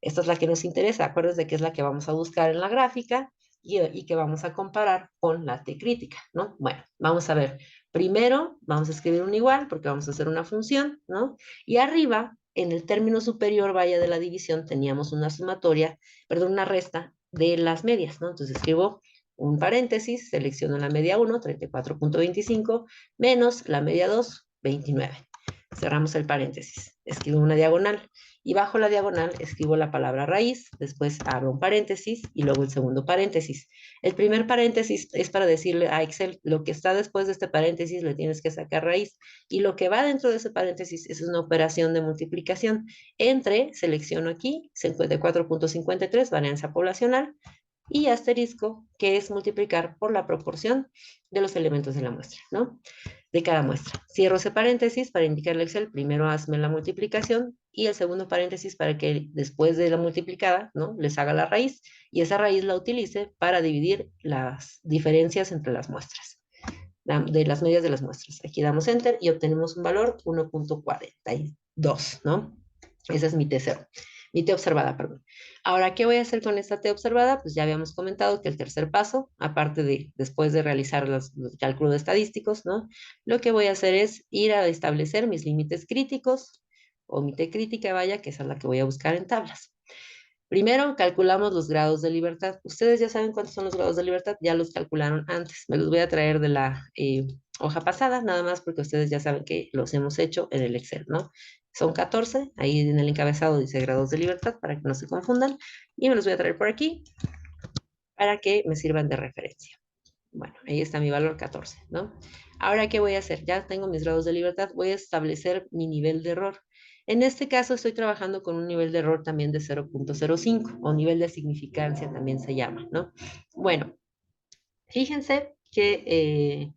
Esta es la que nos interesa. Acuérdense que es la que vamos a buscar en la gráfica y que vamos a comparar con la T crítica, ¿no? Bueno, vamos a ver. Primero, vamos a escribir un igual porque vamos a hacer una función, ¿no? Y arriba, en el término superior, vaya de la división, teníamos una sumatoria, perdón, una resta de las medias, ¿no? Entonces escribo un paréntesis, selecciono la media 1, 34.25, menos la media 2, 29. Cerramos el paréntesis, escribo una diagonal y bajo la diagonal escribo la palabra raíz, después abro un paréntesis y luego el segundo paréntesis. El primer paréntesis es para decirle a Excel, lo que está después de este paréntesis le tienes que sacar raíz y lo que va dentro de ese paréntesis es una operación de multiplicación entre, selecciono aquí, 54.53, varianza poblacional, y asterisco, que es multiplicar por la proporción de los elementos de la muestra, ¿no? De cada muestra. Cierro ese paréntesis para indicarle a Excel, primero hazme la multiplicación y el segundo paréntesis para que después de la multiplicada, ¿no? Les haga la raíz y esa raíz la utilice para dividir las diferencias entre las muestras, de las medias de las muestras. Aquí damos Enter y obtenemos un valor 1.42, ¿no? Esa es mi T0. Mi T observada, perdón. Ahora, ¿qué voy a hacer con esta T observada? Pues ya habíamos comentado que el tercer paso, aparte de después de realizar los cálculos estadísticos, ¿no? Lo que voy a hacer es ir a establecer mis límites críticos, o mi T crítica, vaya, que esa es la que voy a buscar en tablas. Primero, calculamos los grados de libertad. Ustedes ya saben cuántos son los grados de libertad, ya los calcularon antes. Me los voy a traer de la hoja pasada, nada más porque ustedes ya saben que los hemos hecho en el Excel, ¿no? Son 14, ahí en el encabezado dice grados de libertad para que no se confundan, y me los voy a traer por aquí para que me sirvan de referencia. Bueno, ahí está mi valor 14, ¿no? Ahora, ¿qué voy a hacer? Ya tengo mis grados de libertad, voy a establecer mi nivel de error. En este caso estoy trabajando con un nivel de error también de 0.05 o nivel de significancia también se llama, ¿no? Bueno, fíjense que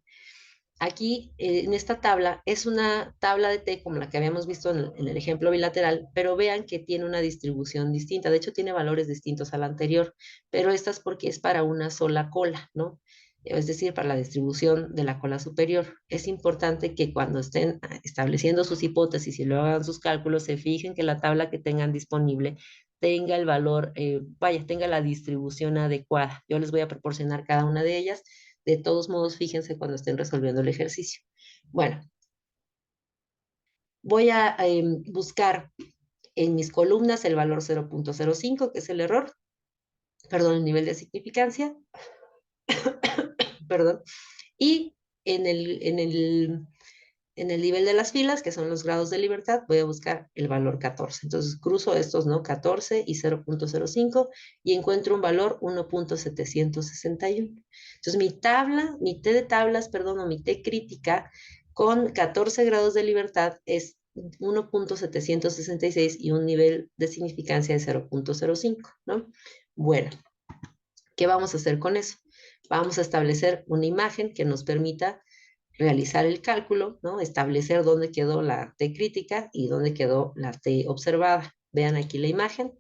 aquí en esta tabla es una tabla de T como la que habíamos visto en el ejemplo bilateral, pero vean que tiene una distribución distinta. De hecho, tiene valores distintos al anterior, pero esta es porque es para una sola cola, ¿no? Es decir, para la distribución de la cola superior. Es importante que cuando estén estableciendo sus hipótesis y luego hagan sus cálculos, se fijen que la tabla que tengan disponible tenga el valor, vaya, tenga la distribución adecuada. Yo les voy a proporcionar cada una de ellas. De todos modos, fíjense cuando estén resolviendo el ejercicio. Bueno, voy a buscar en mis columnas el valor 0.05, que es el error, perdón, el nivel de significancia, perdón, y en el nivel de las filas, que son los grados de libertad, voy a buscar el valor 14. Entonces cruzo estos, ¿no? 14 y 0.05 y encuentro un valor 1.761. Entonces mi T de tablas, perdón, o mi T crítica con 14 grados de libertad es 1.766 y un nivel de significancia de 0.05, ¿no? Bueno, ¿qué vamos a hacer con eso? Vamos a establecer una imagen que nos permita realizar el cálculo, ¿no? Establecer dónde quedó la T crítica y dónde quedó la T observada. Vean aquí la imagen.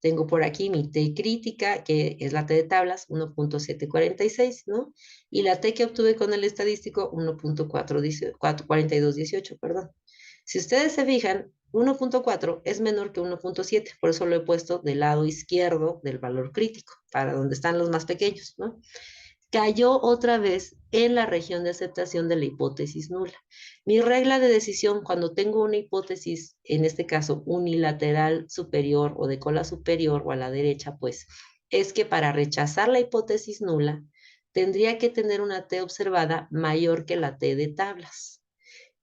Tengo por aquí mi T crítica, que es la T de tablas, 1.746, ¿no? Y la T que obtuve con el estadístico, 1.4218, perdón. Si ustedes se fijan, 1.4 es menor que 1.7, por eso lo he puesto del lado izquierdo del valor crítico, para donde están los más pequeños, ¿no? Cayó otra vez en la región de aceptación de la hipótesis nula. Mi regla de decisión cuando tengo una hipótesis, en este caso unilateral superior o de cola superior o a la derecha, pues es que para rechazar la hipótesis nula tendría que tener una T observada mayor que la T de tablas.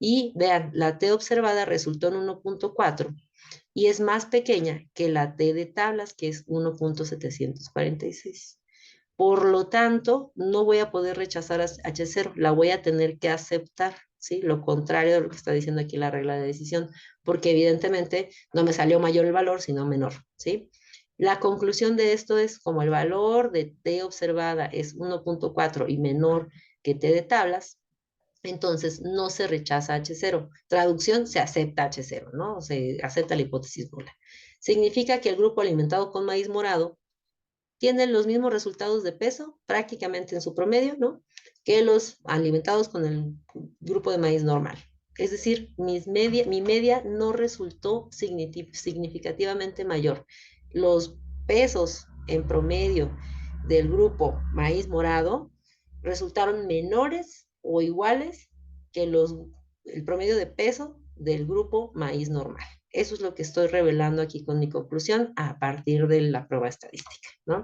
Y vean, la T observada resultó en 1.4 y es más pequeña que la T de tablas, que es 1.746. Por lo tanto, no voy a poder rechazar a H0, la voy a tener que aceptar, ¿sí? Lo contrario de lo que está diciendo aquí la regla de decisión, porque evidentemente no me salió mayor el valor, sino menor, ¿sí? La conclusión de esto es, como el valor de T observada es 1.4 y menor que T de tablas, entonces no se rechaza H0. Traducción, se acepta H0, ¿no? Se acepta la hipótesis nula. Significa que el grupo alimentado con maíz morado tienen los mismos resultados de peso, prácticamente en su promedio, ¿no? Que los alimentados con el grupo de maíz normal. Es decir, mi media no resultó significativamente mayor. Los pesos en promedio del grupo maíz morado resultaron menores o iguales que el promedio de peso del grupo maíz normal. Eso es lo que estoy revelando aquí con mi conclusión a partir de la prueba estadística, ¿no?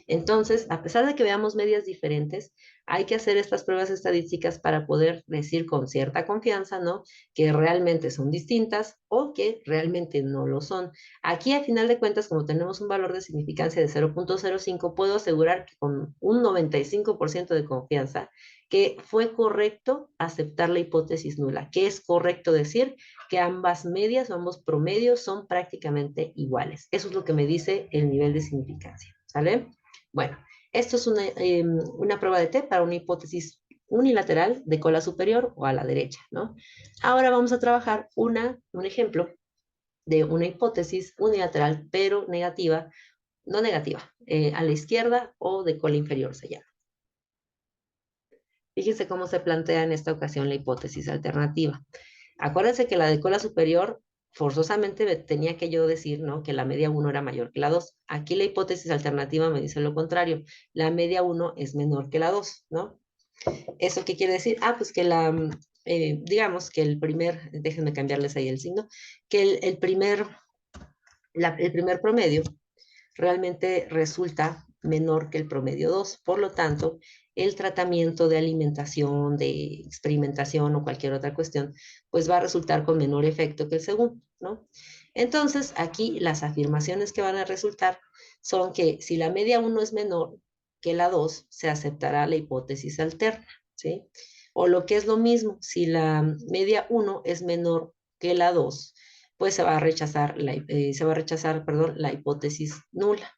Entonces, a pesar de que veamos medias diferentes, hay que hacer estas pruebas estadísticas para poder decir con cierta confianza, ¿no? Que realmente son distintas o que realmente no lo son. Aquí, a final de cuentas, como tenemos un valor de significancia de 0.05, puedo asegurar que con un 95% de confianza que fue correcto aceptar la hipótesis nula, que es correcto decir que ambas medias o ambos promedios son prácticamente iguales. Eso es lo que me dice el nivel de significancia, ¿sale? Bueno, esto es una prueba de T para una hipótesis unilateral de cola superior o a la derecha, ¿no? Ahora vamos a trabajar un ejemplo de una hipótesis unilateral, pero negativa, no negativa, a la izquierda o de cola inferior se llama. Fíjense cómo se plantea en esta ocasión la hipótesis alternativa. Acuérdense que la de cola superior forzosamente tenía que yo decir, ¿no? Que la media 1 era mayor que la 2. Aquí la hipótesis alternativa me dice lo contrario. La media 1 es menor que la 2, ¿no? ¿Eso qué quiere decir? Ah, pues que digamos que el primer, déjenme cambiarles ahí el signo, que el primer promedio realmente resulta menor que el promedio 2. Por lo tanto, el tratamiento de alimentación, de experimentación o cualquier otra cuestión, pues va a resultar con menor efecto que el segundo, ¿no? Entonces, aquí las afirmaciones que van a resultar son que si la media 1 es menor que la 2, se aceptará la hipótesis alterna, ¿sí? O lo que es lo mismo, si la media 1 es menor que la 2, pues se va a rechazar, perdón, la hipótesis nula.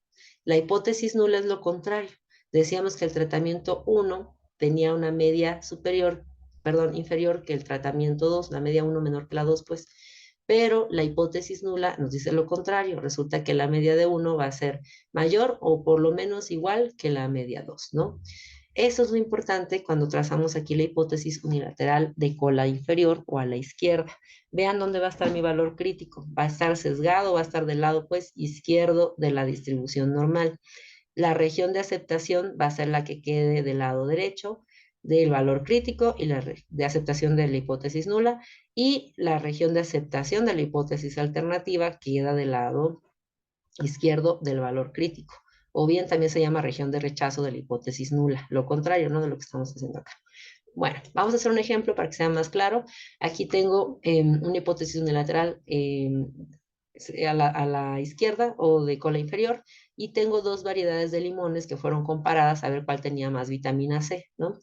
La hipótesis nula es lo contrario. Decíamos que el tratamiento 1 tenía una media superior, perdón, inferior que el tratamiento 2, la media 1 menor que la 2, pues, pero la hipótesis nula nos dice lo contrario. Resulta que la media de 1 va a ser mayor o por lo menos igual que la media 2, ¿no? Eso es lo importante cuando trazamos aquí la hipótesis unilateral de cola inferior o a la izquierda. Vean dónde va a estar mi valor crítico. Va a estar sesgado, va a estar del lado pues izquierdo de la distribución normal. La región de aceptación va a ser la que quede del lado derecho del valor crítico y la de aceptación de la hipótesis nula, y la región de aceptación de la hipótesis alternativa queda del lado izquierdo del valor crítico. O bien también se llama región de rechazo de la hipótesis nula, lo contrario, ¿no? De lo que estamos haciendo acá. Bueno, vamos a hacer un ejemplo para que sea más claro. Aquí tengo una hipótesis unilateral a la izquierda o de cola inferior, y tengo dos variedades de limones que fueron comparadas a ver cuál tenía más vitamina C, ¿no?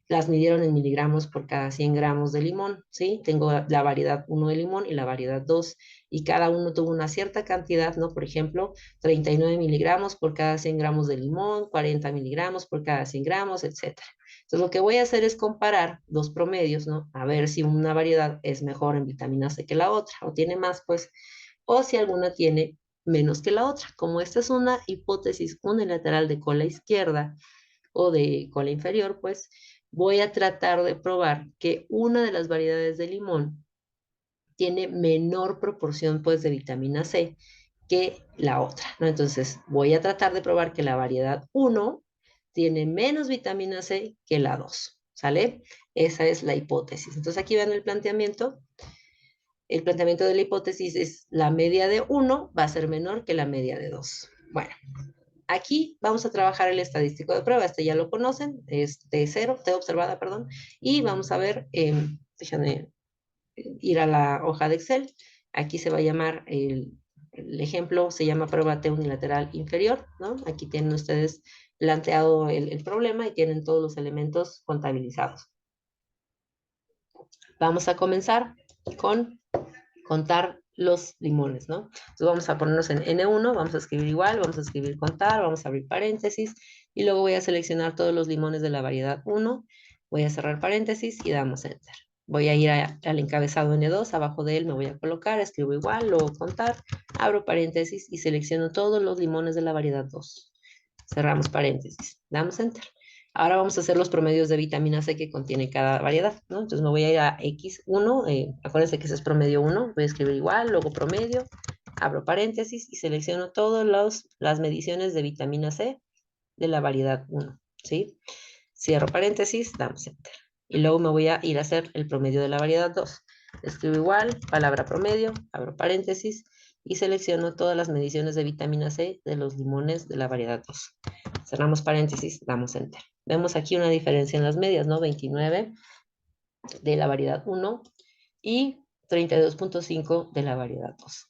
Las midieron en miligramos por cada 100 gramos de limón, ¿sí? Tengo la variedad 1 de limón y la variedad 2, y cada uno tuvo una cierta cantidad, ¿no? Por ejemplo, 39 miligramos por cada 100 gramos de limón, 40 miligramos por cada 100 gramos, etcétera. Entonces, lo que voy a hacer es comparar los promedios, ¿no? A ver si una variedad es mejor en vitamina C que la otra, o tiene más, pues, o si alguna tiene menos que la otra. Como esta es una hipótesis unilateral de cola izquierda o de cola inferior, pues voy a tratar de probar que una de las variedades de limón tiene menor proporción, pues, de vitamina C que la otra, ¿no? Entonces, voy a tratar de probar que la variedad 1 tiene menos vitamina C que la 2, ¿sale? Esa es la hipótesis. Entonces, aquí ven el planteamiento. El planteamiento de la hipótesis es la media de 1 va a ser menor que la media de 2. Bueno, aquí vamos a trabajar el estadístico de prueba. Este ya lo conocen, es T0, T observada, perdón. Y vamos a ver, déjenme ir a la hoja de Excel. Aquí se va a llamar, el ejemplo se llama prueba T unilateral inferior, ¿no? Aquí tienen ustedes planteado el problema y tienen todos los elementos contabilizados. Vamos a comenzar con contar los limones, ¿no? Entonces vamos a ponernos en N1, vamos a escribir igual, vamos a escribir contar, vamos a abrir paréntesis, y luego voy a seleccionar todos los limones de la variedad 1, voy a cerrar paréntesis y damos Enter. Voy a ir al encabezado N2, abajo de él me voy a colocar, escribo igual, luego contar, abro paréntesis y selecciono todos los limones de la variedad 2. Cerramos paréntesis, damos Enter. Ahora vamos a hacer los promedios de vitamina C que contiene cada variedad, ¿no? Entonces me voy a ir a X1, acuérdense que ese es promedio 1, voy a escribir igual, luego promedio, abro paréntesis y selecciono todas las mediciones de vitamina C de la variedad 1, ¿sí? Cierro paréntesis, damos Enter. Y luego me voy a ir a hacer el promedio de la variedad 2. escribo igual, palabra promedio, abro paréntesis, y selecciono todas las mediciones de vitamina C de los limones de la variedad 2. Cerramos paréntesis, damos enter. Vemos aquí una diferencia en las medias, ¿no? 29 de la variedad 1 y 32.5 de la variedad 2.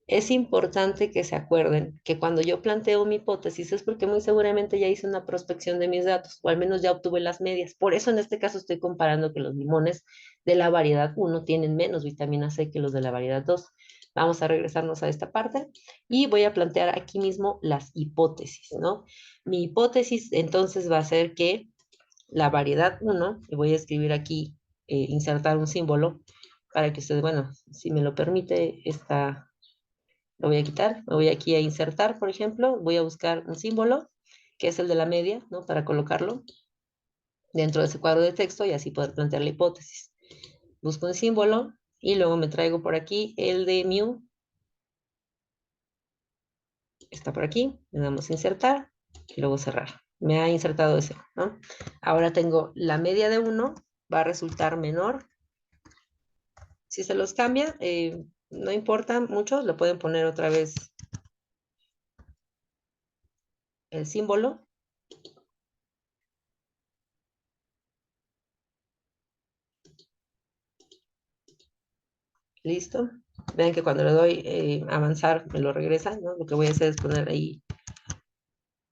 Es importante que se acuerden que cuando yo planteo mi hipótesis es porque muy seguramente ya hice una prospección de mis datos, o al menos ya obtuve las medias. Por eso en este caso estoy comparando que los limones de la variedad 1 tienen menos vitamina C que los de la variedad 2. Vamos a regresarnos a esta parte y voy a plantear aquí mismo las hipótesis, ¿no? Mi hipótesis entonces va a ser que la variedad 1, y voy a escribir aquí, insertar un símbolo para que ustedes, bueno, si me lo permite, lo voy a quitar, me voy aquí a insertar, por ejemplo, voy a buscar un símbolo, que es el de la media, ¿no? Para colocarlo dentro de ese cuadro de texto y así poder plantear la hipótesis. Busco un símbolo y luego me traigo por aquí el de mu, está por aquí, le damos a insertar y luego cerrar. Me ha insertado ese, ¿no? Ahora tengo la media de 1, va a resultar menor. Si se los cambia, no importa mucho, le pueden poner otra vez el símbolo. Listo. Vean que cuando le doy avanzar, me lo regresa, ¿no? Lo que voy a hacer es poner ahí,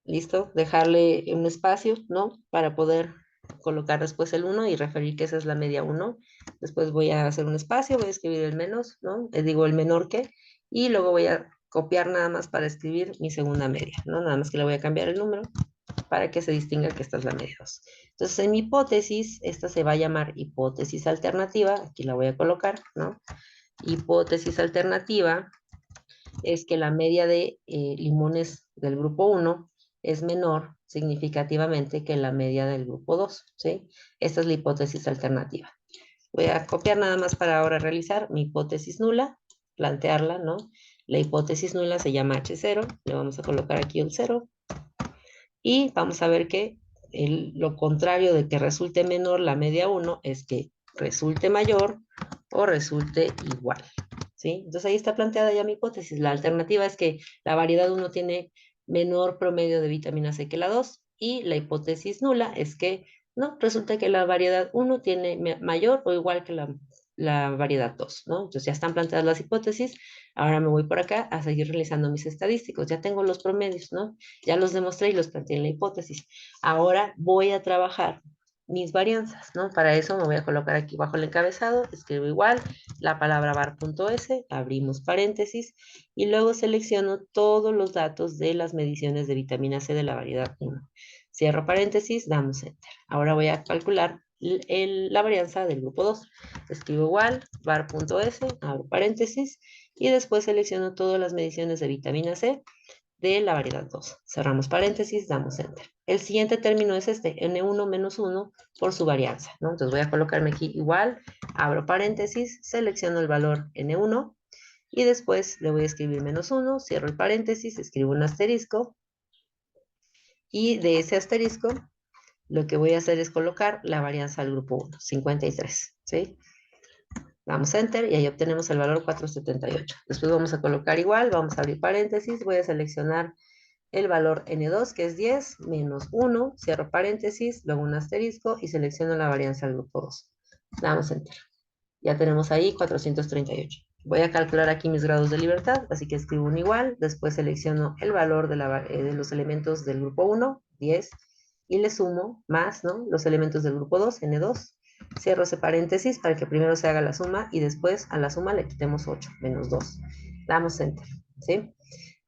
listo, dejarle un espacio, ¿no? Para poder colocar después el 1 y referir que esa es la media 1. Después voy a hacer un espacio, voy a escribir el menos, ¿no? Les digo el menor que, y luego voy a copiar nada más para escribir mi segunda media, ¿no? Nada más que le voy a cambiar el número para que se distinga que esta es la media 2. Entonces, en mi hipótesis, esta se va a llamar hipótesis alternativa, aquí la voy a colocar, ¿no? Hipótesis alternativa es que la media de limones del grupo 1 es menor significativamente que la media del grupo 2, ¿sí? Esta es la hipótesis alternativa. Voy a copiar nada más para ahora realizar mi hipótesis nula, plantearla, ¿no? La hipótesis nula se llama H0, le vamos a colocar aquí un 0, y vamos a ver que lo contrario de que resulte menor la media 1 es que resulte mayor o resulte igual, ¿sí? Entonces ahí está planteada ya mi hipótesis. La alternativa es que la variedad 1 tiene menor promedio de vitamina C que la 2 y la hipótesis nula es que no, resulta que la variedad 1 tiene mayor o igual que la variedad 2, ¿no? Entonces ya están planteadas las hipótesis. Ahora me voy por acá a seguir realizando mis estadísticos. Ya tengo los promedios, ¿no? Ya los demostré y los planteé en la hipótesis. Ahora voy a trabajar mis varianzas, ¿no? Para eso me voy a colocar aquí bajo el encabezado, escribo igual, la palabra var.s, abrimos paréntesis, y luego selecciono todos los datos de las mediciones de vitamina C de la variedad 1. Cierro paréntesis, damos enter. Ahora voy a calcular la varianza del grupo 2. Escribo igual, var.s, abro paréntesis, y después selecciono todas las mediciones de vitamina C de la variedad 2. Cerramos paréntesis, damos enter. El siguiente término es este, N1 menos 1 por su varianza, ¿no? Entonces voy a colocarme aquí igual, abro paréntesis, selecciono el valor N1 y después le voy a escribir menos 1, cierro el paréntesis, escribo un asterisco y de ese asterisco lo que voy a hacer es colocar la varianza al grupo 1, 53, ¿sí? Damos enter y ahí obtenemos el valor 478. Después vamos a colocar igual, vamos a abrir paréntesis, voy a seleccionar el valor N2, que es 10, menos 1, cierro paréntesis, luego un asterisco y selecciono la varianza al grupo 2. Damos enter. Ya tenemos ahí 438. Voy a calcular aquí mis grados de libertad, así que escribo un igual, después selecciono el valor de los elementos del grupo 1, 10, y le sumo más, ¿no? Los elementos del grupo 2, N2. Cierro ese paréntesis para que primero se haga la suma y después a la suma le quitemos 8, menos 2. Damos enter, ¿sí?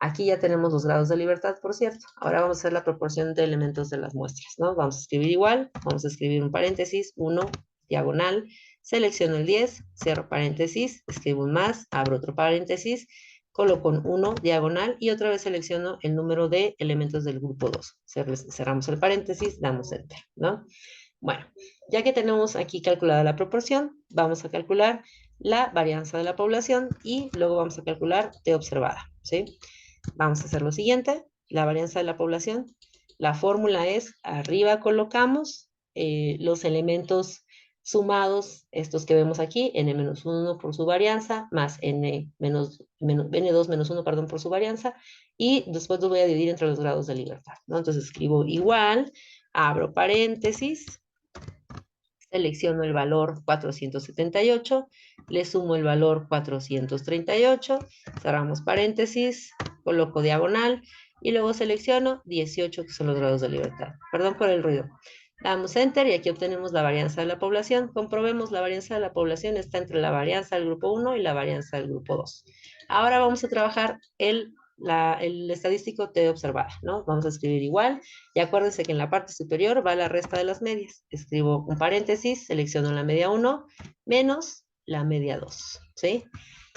Aquí ya tenemos los grados de libertad, por cierto. Ahora vamos a hacer la proporción de elementos de las muestras, ¿no? Vamos a escribir igual, vamos a escribir un paréntesis, 1, diagonal, selecciono el 10, cierro paréntesis, escribo un más, abro otro paréntesis, coloco un 1, diagonal, y otra vez selecciono el número de elementos del grupo 2. Cerramos el paréntesis, damos enter, ¿no? Bueno, ya que tenemos aquí calculada la proporción, vamos a calcular la varianza de la población y luego vamos a calcular T observada, ¿sí? Vamos a hacer lo siguiente, la varianza de la población. La fórmula es, arriba colocamos los elementos sumados estos que vemos aquí, n-1 por su varianza, más n2 menos 1, perdón, por su varianza, y después los voy a dividir entre los grados de libertad, ¿no? Entonces escribo igual, abro paréntesis, selecciono el valor 478, le sumo el valor 438, cerramos paréntesis, coloco diagonal, y luego selecciono 18, que son los grados de libertad. Perdón por el ruido. Damos Enter y aquí obtenemos la varianza de la población. Comprobemos la varianza de la población está entre la varianza del grupo 1 y la varianza del grupo 2. Ahora vamos a trabajar el estadístico T observada, ¿no? Vamos a escribir igual y acuérdense que en la parte superior va la resta de las medias. Escribo un paréntesis, selecciono la media 1 menos la media 2, ¿sí?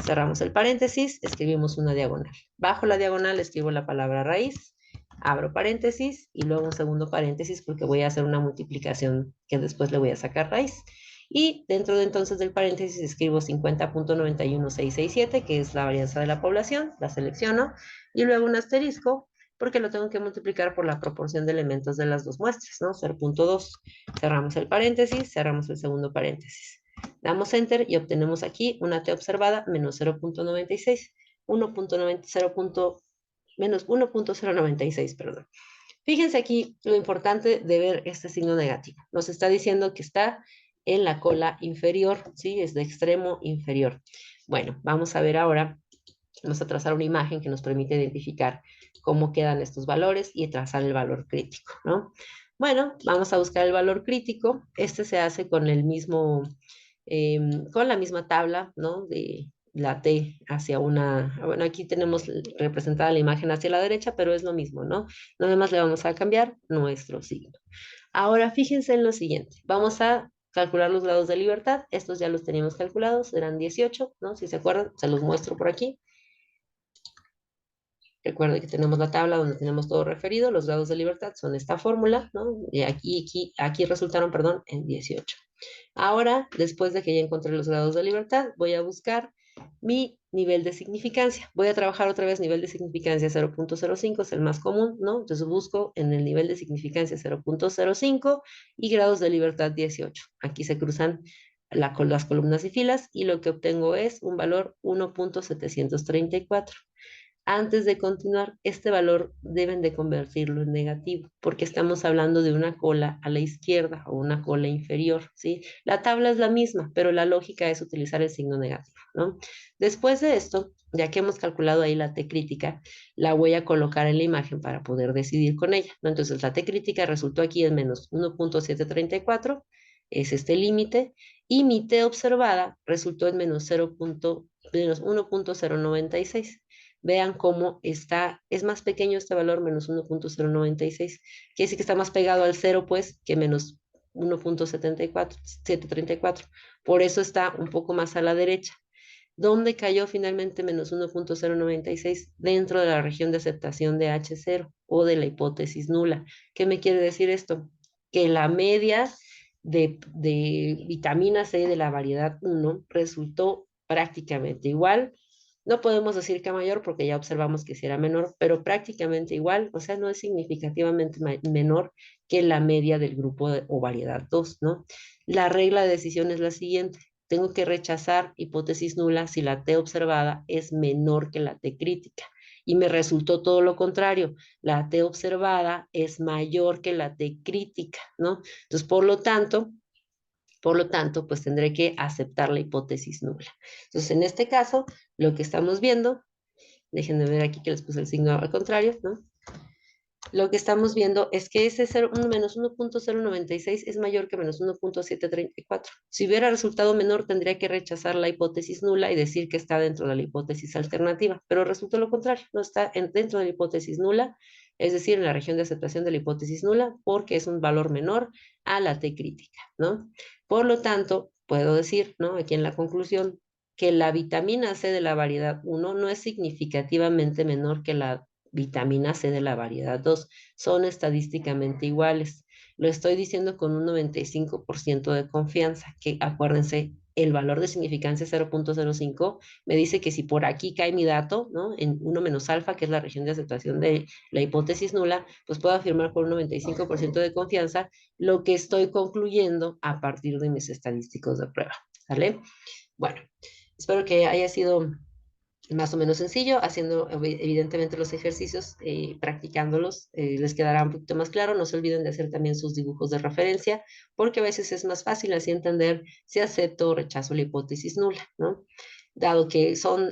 Cerramos el paréntesis, escribimos una diagonal. Bajo la diagonal escribo la palabra raíz, abro paréntesis y luego un segundo paréntesis porque voy a hacer una multiplicación que después le voy a sacar raíz. Y dentro de entonces del paréntesis escribo 50.91667, que es la varianza de la población, la selecciono, y luego un asterisco, porque lo tengo que multiplicar por la proporción de elementos de las dos muestras, ¿no? 0.2. Cerramos el paréntesis, cerramos el segundo paréntesis. Damos Enter y obtenemos aquí una T observada menos 0.96, menos 1.096, perdón. Fíjense aquí lo importante de ver este signo negativo. Nos está diciendo que está en la cola inferior, ¿sí? Es de extremo inferior. Bueno, vamos a ver ahora, vamos a trazar una imagen que nos permite identificar cómo quedan estos valores y trazar el valor crítico, ¿no? Bueno, vamos a buscar el valor crítico. Este se hace con el mismo, con la misma tabla, ¿no? De la T hacia una, bueno, aquí tenemos representada la imagen hacia la derecha, pero es lo mismo, ¿no? Nada más le vamos a cambiar nuestro signo. Ahora, fíjense en lo siguiente. Vamos a calcular los grados de libertad. Estos ya los teníamos calculados, eran 18, ¿no? Si se acuerdan, se los muestro por aquí. Recuerden que tenemos la tabla donde tenemos todo referido. Los grados de libertad son esta fórmula, ¿no? Y aquí resultaron, perdón, en 18. Ahora, después de que ya encontré los grados de libertad, voy a buscar mi nivel de significancia. Voy a trabajar otra vez nivel de significancia 0.05, es el más común, ¿no? Entonces busco en el nivel de significancia 0.05 y grados de libertad 18. Aquí se cruzan las columnas y filas y lo que obtengo es un valor 1.734. Antes de continuar, este valor deben de convertirlo en negativo, porque estamos hablando de una cola a la izquierda o una cola inferior, ¿sí? La tabla es la misma, pero la lógica es utilizar el signo negativo, ¿no? Después de esto, ya que hemos calculado ahí la T crítica, la voy a colocar en la imagen para poder decidir con ella, ¿no? Entonces, la T crítica resultó aquí en menos 1.734, es este límite, y mi T observada resultó en menos 1.096. Vean cómo está, es más pequeño este valor, menos 1.096. Quiere decir que está más pegado al 0, pues, que menos 1.734. Por eso está un poco más a la derecha. ¿Dónde cayó finalmente menos 1.096? Dentro de la región de aceptación de H0 o de la hipótesis nula. ¿Qué me quiere decir esto? Que la media de vitamina C de la variedad 1 resultó prácticamente igual. No podemos decir que mayor porque ya observamos que sí era menor, pero prácticamente igual, o sea, no es significativamente menor que la media del grupo o variedad 2, ¿no? La regla de decisión es la siguiente. Tengo que rechazar hipótesis nula si la T observada es menor que la T crítica. Y me resultó todo lo contrario. La T observada es mayor que la T crítica, ¿no? Entonces, por lo tanto, pues tendré que aceptar la hipótesis nula. Entonces, en este caso, lo que estamos viendo, déjenme ver aquí que les puse el signo al contrario, ¿no? Lo que estamos viendo es que ese menos 1.096 es mayor que menos 1.734. Si hubiera resultado menor, tendría que rechazar la hipótesis nula y decir que está dentro de la hipótesis alternativa, pero resultó lo contrario, no está dentro de la hipótesis nula, es decir, en la región de aceptación de la hipótesis nula, porque es un valor menor a la T crítica, ¿no? Por lo tanto, puedo decir, ¿no? Aquí en la conclusión, que la vitamina C de la variedad 1 no es significativamente menor que la vitamina C de la variedad 2. Son estadísticamente iguales. Lo estoy diciendo con un 95% de confianza, que acuérdense, el valor de significancia 0.05 me dice que si por aquí cae mi dato, ¿no? En 1 menos alfa, que es la región de aceptación de la hipótesis nula, pues puedo afirmar con un 95% de confianza lo que estoy concluyendo a partir de mis estadísticos de prueba, ¿vale? Bueno, espero que haya sido más o menos sencillo, haciendo evidentemente los ejercicios, practicándolos, les quedará un poquito más claro. No se olviden de hacer también sus dibujos de referencia, porque a veces es más fácil así entender si acepto o rechazo la hipótesis nula, ¿no? Dado que son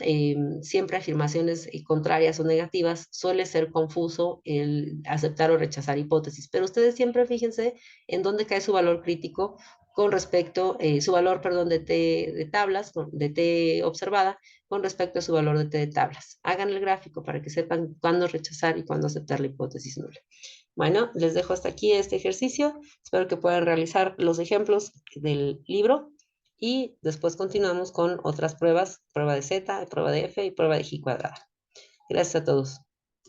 siempre afirmaciones contrarias o negativas, suele ser confuso el aceptar o rechazar hipótesis, pero ustedes siempre fíjense en dónde cae su valor crítico con respecto, su valor, perdón, de T de tablas, de T observada, con respecto a su valor de T de tablas. Hagan el gráfico para que sepan cuándo rechazar y cuándo aceptar la hipótesis nula. Bueno, les dejo hasta aquí este ejercicio. Espero que puedan realizar los ejemplos del libro y después continuamos con otras pruebas, prueba de Z, prueba de F y prueba de G cuadrada. Gracias a todos.